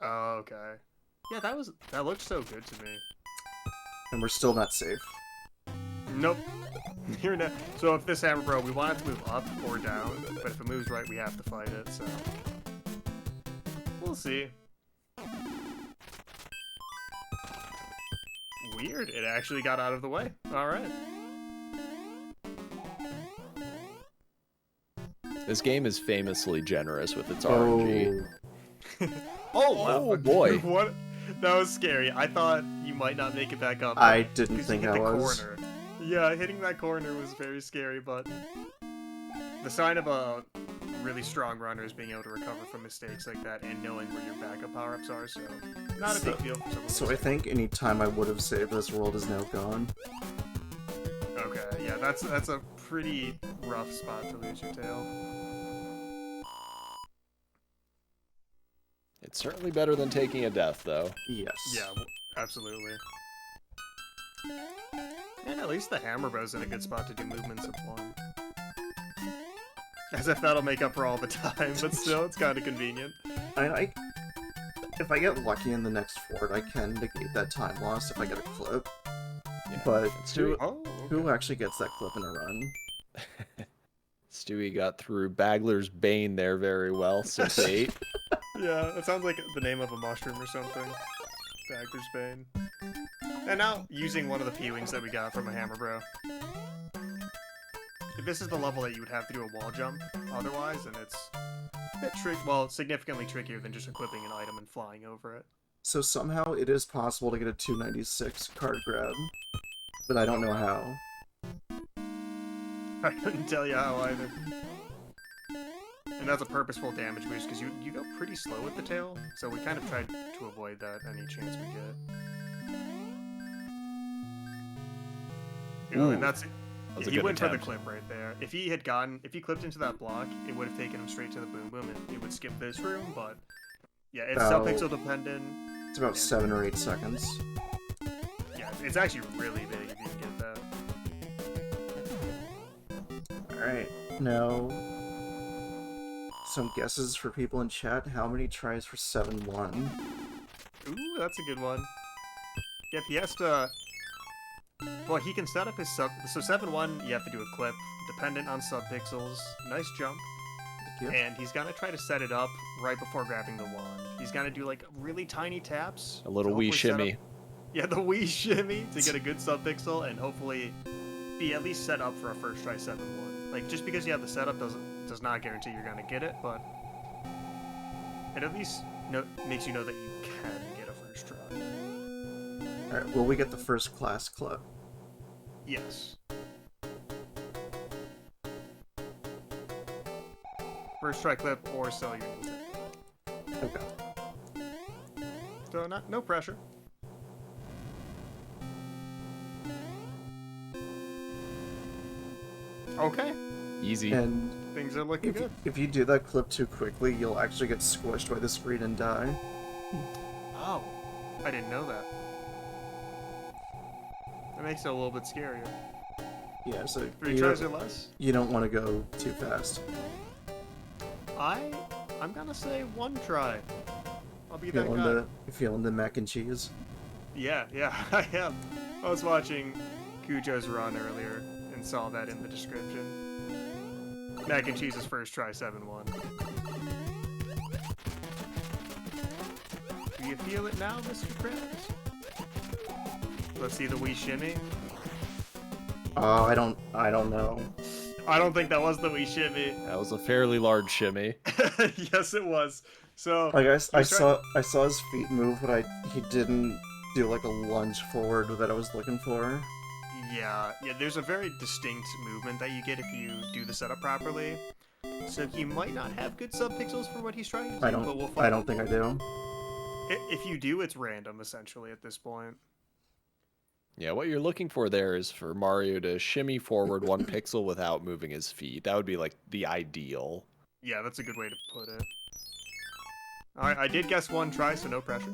Oh, okay. Yeah, that looked so good to me. And we're still not safe. Nope. You're not. So if this Hammer Bro, we want it to move up or down, but if it moves right, we have to fight it, so... We'll see. Weird, it actually got out of the way. Alright. This game is famously generous with its RNG. Oh, wow. Oh, boy. What? That was scary. I thought you might not make it back up. I didn't because you think hit I the was. corner. Yeah, hitting that corner was very scary, but the sign of a really strong runner is being able to recover from mistakes like that and knowing where your backup power-ups are, so not a big deal for someone. So I think any time I would have saved this world is now gone. Okay, yeah, that's a pretty rough spot to lose your tail. It's certainly better than taking a death, though. Yes. Yeah, absolutely. And at least the Hammer Bow's in a good spot to do movements of one. As if that'll make up for all the time, but still, it's kind of convenient. If I get lucky in the next fort, I can negate that time loss if I get a clip. Yeah, But Stewie, who actually gets that clip in a run? Stewie got through Bagler's Bane there very well, 6-8. Yeah, it sounds like the name of a mushroom or something. Dagger's Bane. And now, using one of the P-Wings that we got from a Hammer Bro. This is the level that you would have to do a wall jump otherwise, and it's a bit significantly trickier than just equipping an item and flying over it. So somehow it is possible to get a 296 card grab, but I don't know how. I couldn't tell you how either. And that's a purposeful damage boost because you go pretty slow with the tail, so we kind of tried to avoid that any chance we get. Ooh, and that's it. That was a He good went for the attempt. clip right there. If he clipped into that block, it would have taken him straight to the boom boom, and it would skip this room. But yeah, it's sub-pixel dependent. It's about 7 or 8 seconds. Yeah, it's actually really big if you can get that. Alright, now some guesses for people in chat. How many tries for 7-1? Ooh, that's a good one. Yep, he has to. Well, he can set up his sub. So 7-1, you have to do a clip, dependent on subpixels. Nice jump. Thank you. And he's gonna try to set it up right before grabbing the wand. He's gonna do like really tiny taps. A little to wee hopefully set shimmy. up- Yeah, the wee shimmy to get a good subpixel and hopefully be at least set up for a first try 7-1. Like just because you have the setup does not guarantee you're gonna get it, but it at least makes you know that you can get a first try. Alright, will we get the first class clip? Yes. First try clip or sell your Nintendo. Okay. So no pressure. Okay, Easy. And things are looking good. if you do that clip too quickly, you'll actually get squished by the screen and die. Oh, I didn't know that. That makes it a little bit scarier. Yeah, so 3 tries or less? you don't want to go too fast. I'm gonna say 1 try. I'll be that Feeling guy. the feeling the mac and cheese. Yeah, I am. I was watching Cujo's run earlier and saw that in the description. Mac and cheese's first try 7-1. Do you feel it now, Mr. Krabs? Let's see the wee shimmy. Oh, I don't know. I don't think that was the wee shimmy. That was a fairly large shimmy. Yes, it was. So I guess I he's trying- saw his feet move, but he didn't do like a lunge forward that I was looking for. Yeah, there's a very distinct movement that you get if you do the setup properly. So he might not have good subpixels for what he's trying to do, but we'll find I don't think I do. If you do, it's random, essentially, at this point. Yeah, what you're looking for there is for Mario to shimmy forward 1 pixel without moving his feet. That would be like the ideal. Yeah, that's a good way to put it. Alright, I did guess 1 try, so no pressure.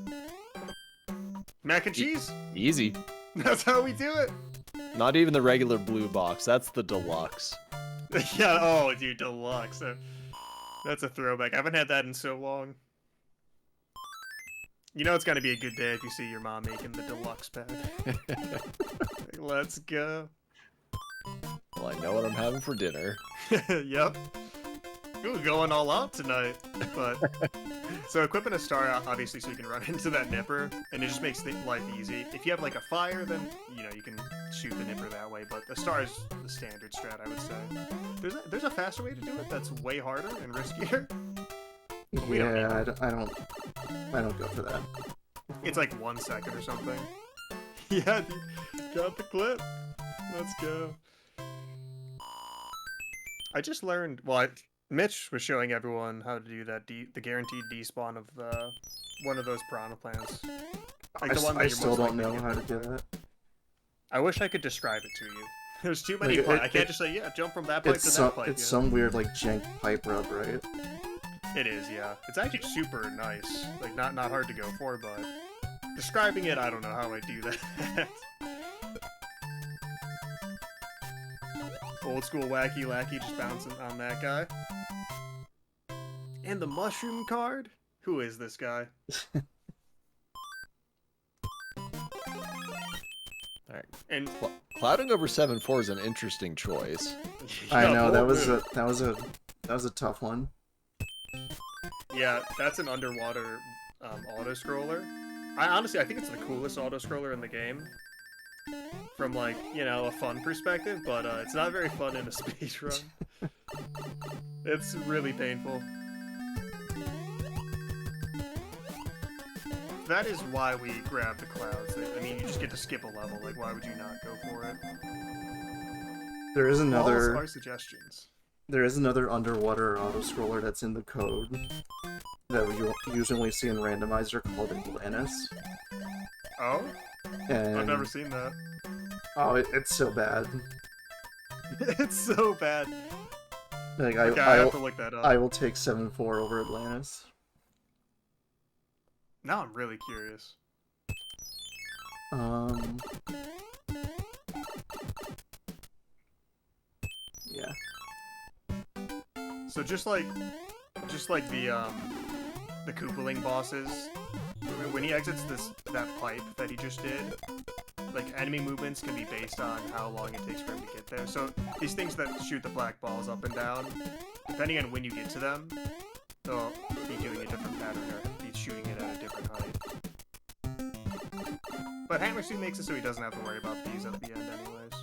Mac and cheese? Easy. That's how we do it! Not even the regular blue box. That's the deluxe. Yeah, oh, dude, deluxe. That's a throwback. I haven't had that in so long. You know it's gonna be a good day if you see your mom making the deluxe pack. Like, let's go. Well, I know what I'm having for dinner. Yep. Ooh, going all out tonight. But so equipping a star, obviously, so you can run into that nipper, and it just makes life easy. If you have like a fire, then you can shoot the nipper that way. But the star is the standard strat, I would say. There's a faster way to do it that's way harder and riskier. We don't Yeah, I don't go for that. It's like 1 second or something. Yeah, dude, got the clip. Let's go. I just learned. Well, Mitch was showing everyone how to do that. The guaranteed despawn of one of those piranha plants. Like the one that I you're still most don't likely know to how to get do for. that. I wish I could describe it to you. There's too many Like, pipes. I can't just say, yeah, jump from that pipe to that pipe. It's some weird like jank pipe rub, right? It is, yeah. It's actually super nice. Like, not hard to go for, but describing it, I don't know how I do that. Old school wacky lackey just bouncing on that guy. And the mushroom card? Who is this guy? Alright. And Clouding over 7-4 is an interesting choice. I know that bold was move. that was a tough one. Yeah, that's an underwater auto scroller. I think it's the coolest auto scroller in the game. From like, a fun perspective, but it's not very fun in a speedrun. It's really painful. That is why we grab the clouds. I mean, you just get to skip a level. Like, why would you not go for it? There is All another our suggestions. There is another underwater auto-scroller that's in the code that we usually see in randomizer called Atlantis. Oh? And I've never seen that. oh, it's so bad. It's so bad. Like Okay, I have to look that up. I will take 7-4 over Atlantis. Now I'm really curious. Yeah. So just like the Koopaling bosses, when he exits that pipe that he just did, like enemy movements can be based on how long it takes for him to get there. So these things that shoot the black balls up and down, depending on when you get to them, they'll be doing a different pattern or be shooting it at a different height. But Hammer Suit makes it so he doesn't have to worry about these at the end anyways.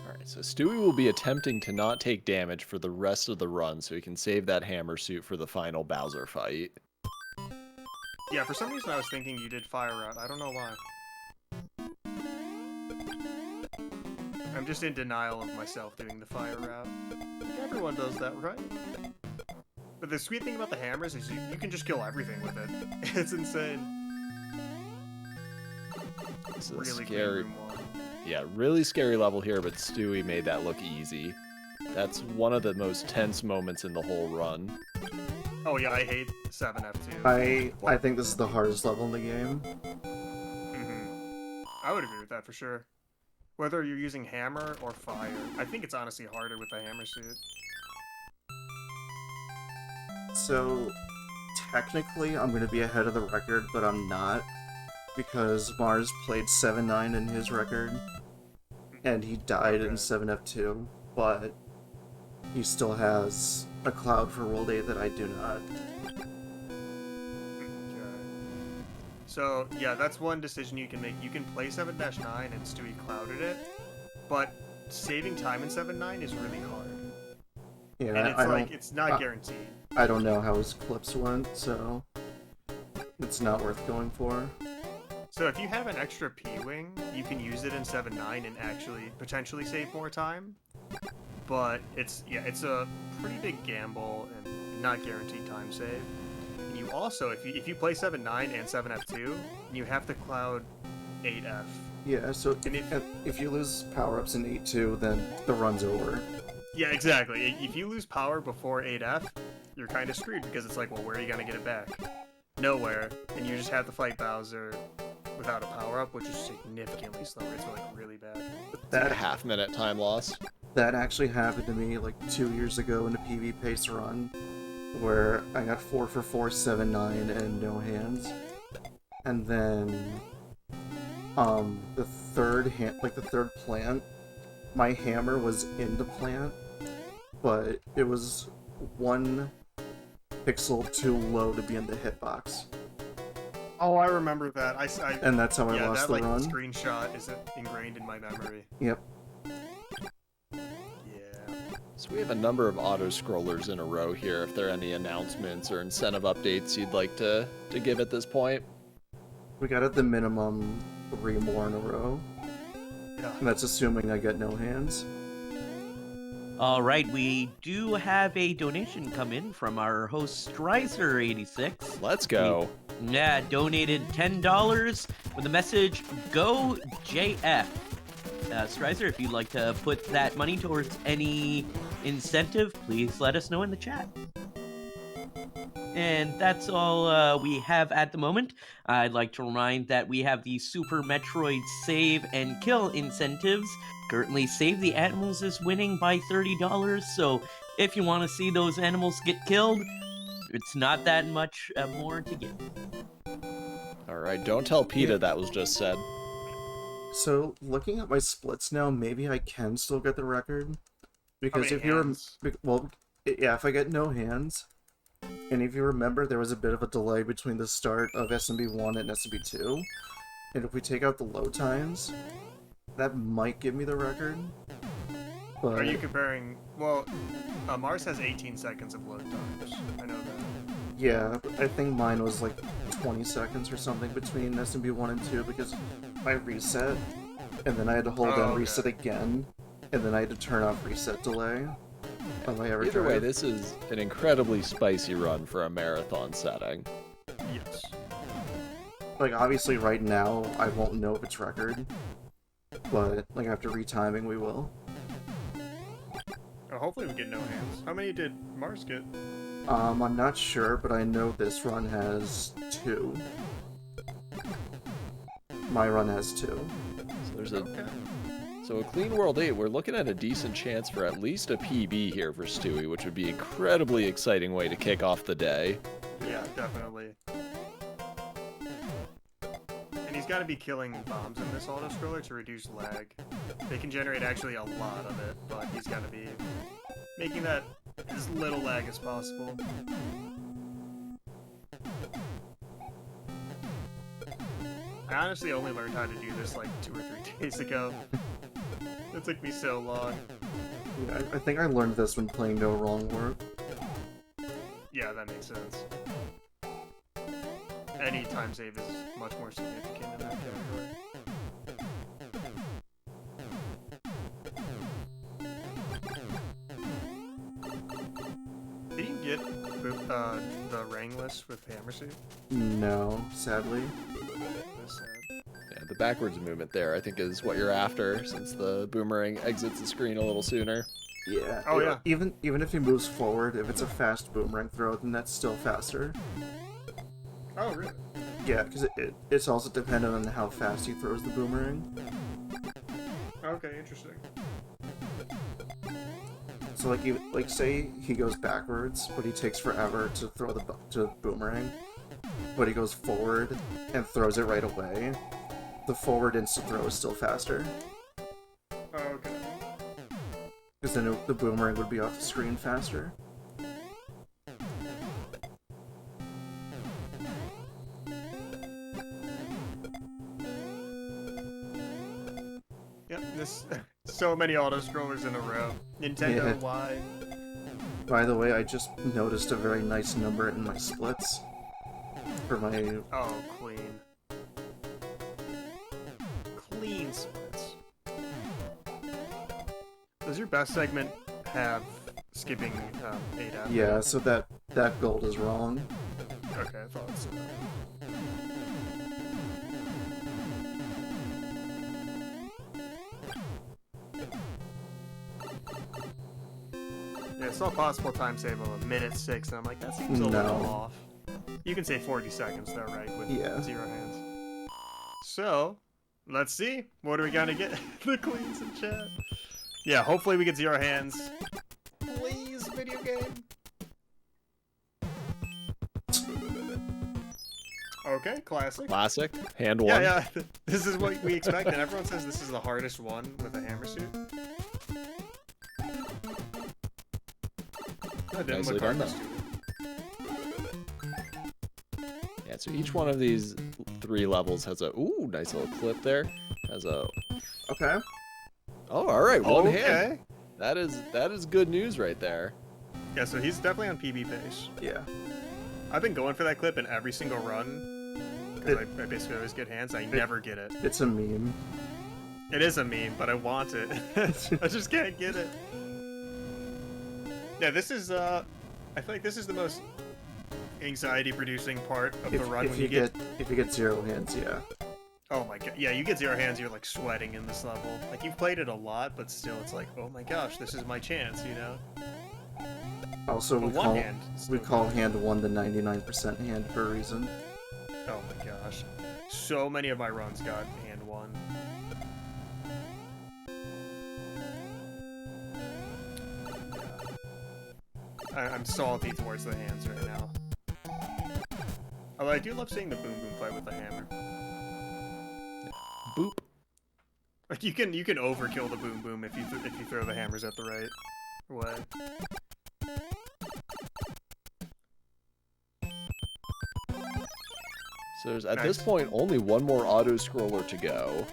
Alright, so Stewie will be attempting to not take damage for the rest of the run so he can save that hammer suit for the final Bowser fight. Yeah, for some reason I was thinking you did Fire Route. I don't know why. I'm just in denial of myself doing the Fire Route. Everyone does that, right? But the sweet thing about the hammers is you can just kill everything with it. It's insane. This is Really scary. clean room one. Yeah, really scary level here, but Stewie made that look easy. That's one of the most tense moments in the whole run. Oh yeah, I hate 7F2. I think this is the hardest level in the game. I would agree with that for sure. Whether you're using hammer or fire, I think it's honestly harder with the hammer suit. So, technically, I'm going to be ahead of the record, but I'm not. Because Mars played 7-9 in his record, and he died in 7F2, but he still has a cloud for World 8 that I do not. Okay. So, yeah, that's one decision you can make. You can play 7-9 and Stewie clouded it, but saving time in 7-9 is really hard. Yeah, And it's like, it's not guaranteed. I don't know how his clips went, so it's not worth going for. So if you have an extra P-Wing, you can use it in 7-9 and actually potentially save more time. But it's a pretty big gamble and not guaranteed time save. And you also, if you play 7-9 and 7F2, you have to cloud 8F. Yeah, so if you lose power-ups in 8-2, then the run's over. Yeah, exactly. If you lose power before 8F, you're kind of screwed because it's like, well, where are you going to get it back? Nowhere. And you just have to fight Bowser without a power-up, which is significantly slower. It's like really bad. That half-minute time loss. That actually happened to me like 2 years ago in a PV pace run, where I got 4 for 4, 7-9, and no hands. And then, the third plant, my hammer was in the plant, but it was 1 pixel too low to be in the hitbox. Oh, I remember that. And that's how I lost the run. That screenshot is ingrained in my memory. Yep. Yeah. So we have a number of auto-scrollers in a row here. If there are any announcements or incentive updates you'd like to give at this point. We got at the minimum 3 more in a row. Yeah. And that's assuming I get no hands. All right, we do have a donation come in from our host Strizer86. Let's go. Yeah, donated $10 with the message "Go JF." Strizer, if you'd like to put that money towards any incentive, please let us know in the chat. And that's all we have at the moment. I'd like to remind that we have the Super Metroid Save and Kill incentives. Currently, Save the Animals is winning by $30, so if you want to see those animals get killed, it's not that much more to get. Alright, don't tell PETA that was just said. So, looking at my splits now, maybe I can still get the record. Because if you're... Well, yeah, if I get no hands, and if you remember, there was a bit of a delay between the start of SMB1 and SMB2, and if we take out the load times, that might give me the record. But... Are you comparing... Well, Mars has 18 seconds of load times. I know that. Yeah, I think mine was like 20 seconds or something between SMB1 and 2 because I reset. and then I had to hold Oh, down okay. reset again, and then I had to turn off reset delay on my Either way, EverDrive. this is an incredibly spicy run for a marathon setting. Yes. Like, obviously right now, I won't know if it's record, but, like, after retiming, we will. Oh, hopefully we get no hands. How many did Mars get? I'm not sure, but I know this run has 2. My run has 2. So there's a Okay. So a clean World 8, we're looking at a decent chance for at least a PB here for Stewie, which would be an incredibly exciting way to kick off the day. Yeah, definitely. And he's got to be killing bombs in this auto-scroller to reduce lag. They can generate actually a lot of it, but he's got to be making that as little lag as possible. I honestly only learned how to do this like 2 or 3 days ago. It took me so long. Yeah, I think I learned this when playing No Wrong Warp. Yeah, that makes sense. Any time save is much more significant in that category. Did you get the Rangless with Hammersuit? No, sadly. That's sad. Yeah, the backwards movement there, I think, is what you're after, since the boomerang exits the screen a little sooner. Yeah. Oh, yeah. Even if he moves forward, if it's a fast boomerang throw, then that's still faster. Oh, really? Yeah, because it's also dependent on how fast he throws the boomerang. Okay, interesting. So like say he goes backwards, but he takes forever to throw the boomerang, but he goes forward and throws it right away. The forward instant throw is still faster, Oh, okay. because then the boomerang would be off the screen faster. Yep, this so many auto scrollers in a row. Nintendo, Yeah. why? By the way, I just noticed a very nice number in my splits for my. Oh, clean. Clean splits. Does your best segment have skipping 8 after? Yeah, so that gold is wrong. Okay, I thought so. Yeah, I saw possible time save of 1:06, and I'm like, that seems a No. little off. You can say 40 seconds though, right? With Yeah. 0 hands. So, let's see. What are we gonna get? The cleans in chat. Yeah, hopefully we get 0 hands. Please, video game. Okay, classic. Classic, hand one. Yeah, yeah. This is what we expect, and everyone says this is the hardest one with a hammer suit. That didn't Nicely look done, hard. though. Yeah, so each one of these 3 levels has a nice little clip there. Has a Okay. all right, one Okay. hand. That is good news right there. Yeah, so he's definitely on PB pace. Yeah. I've been going for that clip in every single run. Because I basically always get hands. I never get it. It's a meme. It is a meme, but I want it. I just can't get it. Yeah, this is, I feel like this is the most anxiety-producing part of the run. If when you get 0 hands, yeah. Oh my god, yeah, you get 0 hands, you're like sweating in this level. Like, you've played it a lot, but still, it's like, oh my gosh, this is my chance, you know? Also, But we one call hand we still call hand 1 the 99% hand for a reason. Oh my gosh. So many of my runs got hand 1. I'm salty towards the hands right now. Although I do love seeing the boom boom fight with the hammer. Boop. Like you can overkill the boom boom if you throw the hammers at the right way. So there's at Nice. this point only one more auto scroller to go.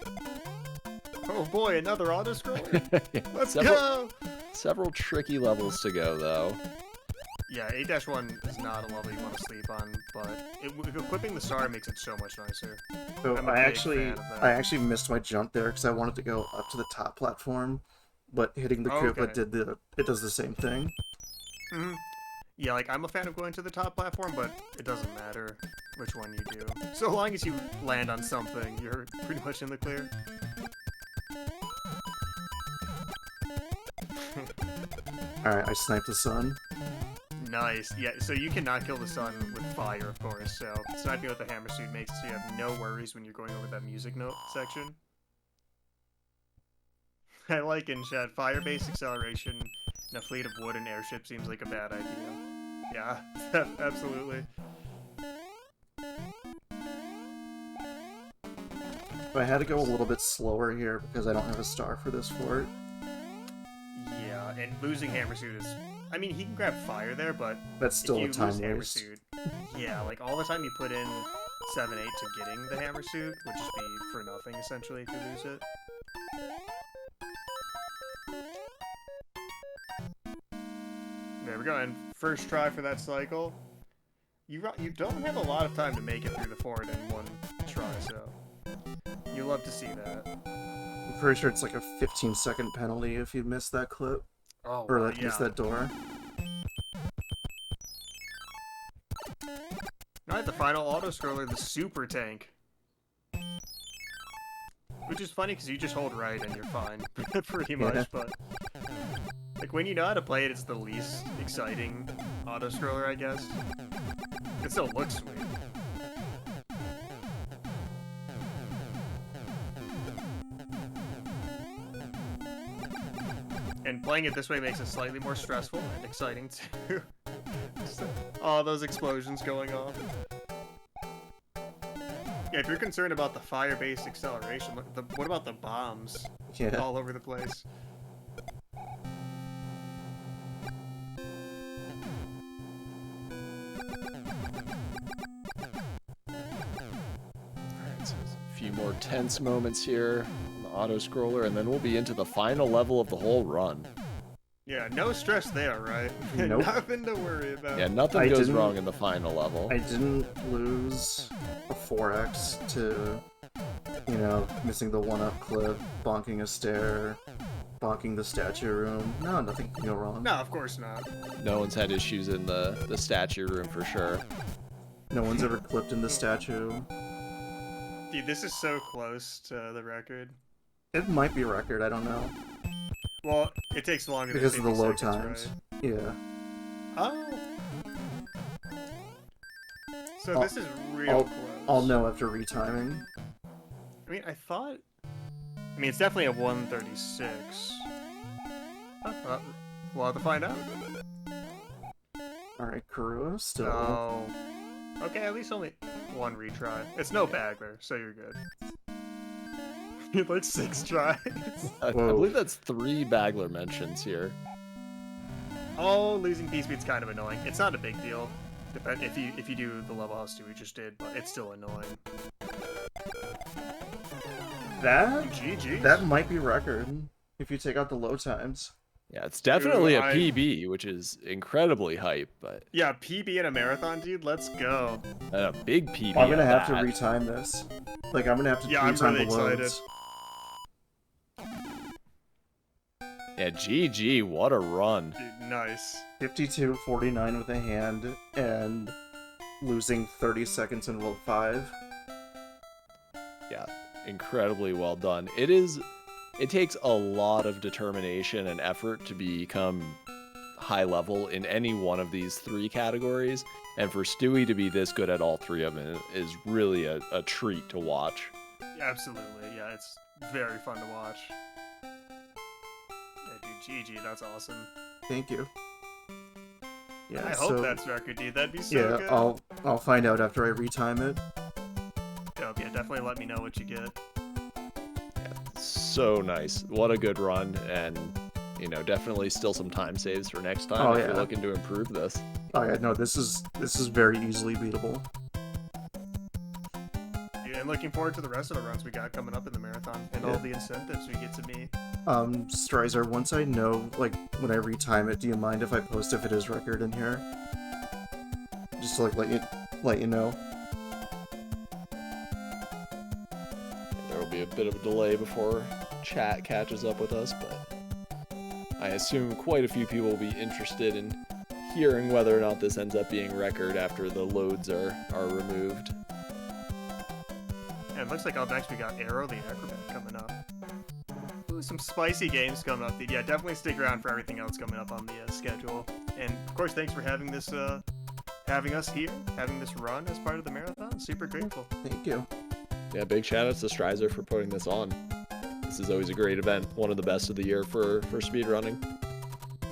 Oh boy, another auto scroller. Yeah, Let's several, go. several tricky levels to go though. Yeah, 8-1 is not a level you want to sleep on, but equipping the star makes it so much nicer. So I'm a I big fan of that. actually missed my jump there because I wanted to go up to the top platform, but hitting the Koopa Okay. does the same thing. Hmm. Yeah, like, I'm a fan of going to the top platform, but it doesn't matter which one you do. So long as you land on something, you're pretty much in the clear. Alright, I sniped the sun. Nice. Yeah, so you cannot kill the sun with fire, of course, so sniping with the hammer suit makes it so you have no worries when you're going over that music note section. I like in chat, fire-based acceleration in a fleet of wood and airship seems like a bad idea. Yeah, absolutely. But I had to go a little bit slower here because I don't have a star for this fort. Yeah, and losing hammer suit is... I mean, he can grab fire there, but That's still if you a time lose hammer waste. suit, yeah, like all the time you put in 7-8 to getting the hammer suit would just be for nothing, essentially, if you lose it. There we go, and first try for that cycle. You don't have a lot of time to make it through the fort in one try, so you love to see that. I'm pretty sure it's like a 15-second penalty if you miss that clip. Oh, Or wow, like miss that door. Alright, the final auto-scroller, the super tank. Which is funny because you just hold right and you're fine, pretty much, Yeah. but... Like, when you know how to play it, it's the least exciting auto-scroller, I guess. It still looks sweet. And playing it this way makes it slightly more stressful and exciting, too. All those explosions going off. Yeah, if you're concerned about the fire-based acceleration, what about the bombs Yeah. all over the place? Alright, so a few more tense moments here on the auto scroller, and then we'll be into the final level of the whole run. Yeah, no stress there, right? Nope. Nothing to worry about. Yeah, nothing I goes didn't- wrong in the final level. I didn't lose a 4x to, you know, missing the 1-up clip, bonking a stair, bonking the statue room. No, nothing can go wrong. No, of course not. No one's had issues in the statue room for sure. No one's ever clipped in the statue. Dude, this is so close to the record. It might be a record, I don't know. Well, it takes longer Because than of the 50 load seconds, times. right? Yeah. Oh. So I'll- this is real close. I'll know after retiming. I mean, I thought... I mean, it's definitely a 136. We'll have to find out. Alright, Karua, still. Oh. Okay, at least only one retry. It's no bagler, so you're good. Like 6 tries. I Whoa. believe that's 3 Bagler mentions here. Oh, losing P speed's kind of annoying. It's not a big deal. If you do the level house 2 we just did, but it's still annoying. That? GG. That might be record, if you take out the low times. Yeah, it's definitely a I- PB, which is incredibly hype, but Yeah, PB in a marathon, dude. Let's go. a big PB. I'm gonna at have to that. retime this. Like, I'm gonna have to Yeah, I'm retime really the loads. excited. Yeah, GG, what a run. Dude, nice. 52-49 with a hand, and losing 30 seconds in World 5. Yeah, incredibly well done. It takes a lot of determination and effort to become high level in any one of these 3 categories, and for Stewie to be this good at all 3 of them is really a treat to watch. Yeah, absolutely. Yeah, it's very fun to watch. Yeah, dude, GG. That's awesome. Thank you. Yeah, I so, hope that's record, dude. That'd be so yeah, good. I'll find out after I retime it. Dope. Yeah, definitely let me know what you get. So nice. What a good run, and definitely still some time saves for next time Oh, if yeah. you're looking to improve this. Oh yeah, no, this is very easily beatable. Yeah, and looking forward to the rest of the runs we got coming up in the marathon and all Yeah. the incentives we get to meet. Strizer, once I know, like, when I retime it, do you mind if I post if it is record in here? Just to, like, let you know. There will be a bit of a delay before chat catches up with us, but I assume quite a few people will be interested in hearing whether or not this ends up being record after the loads are removed. And it looks like up next we got Arrow the Acrobat coming up. Ooh, some spicy games coming up. Yeah, definitely stick around for everything else coming up on the schedule. And of course, thanks for having this, having us here, having this run as part of the marathon. Super grateful. Thank you. Yeah, big shout outs to Strizer for putting this on. This is always a great event, one of the best of the year for speedrunning.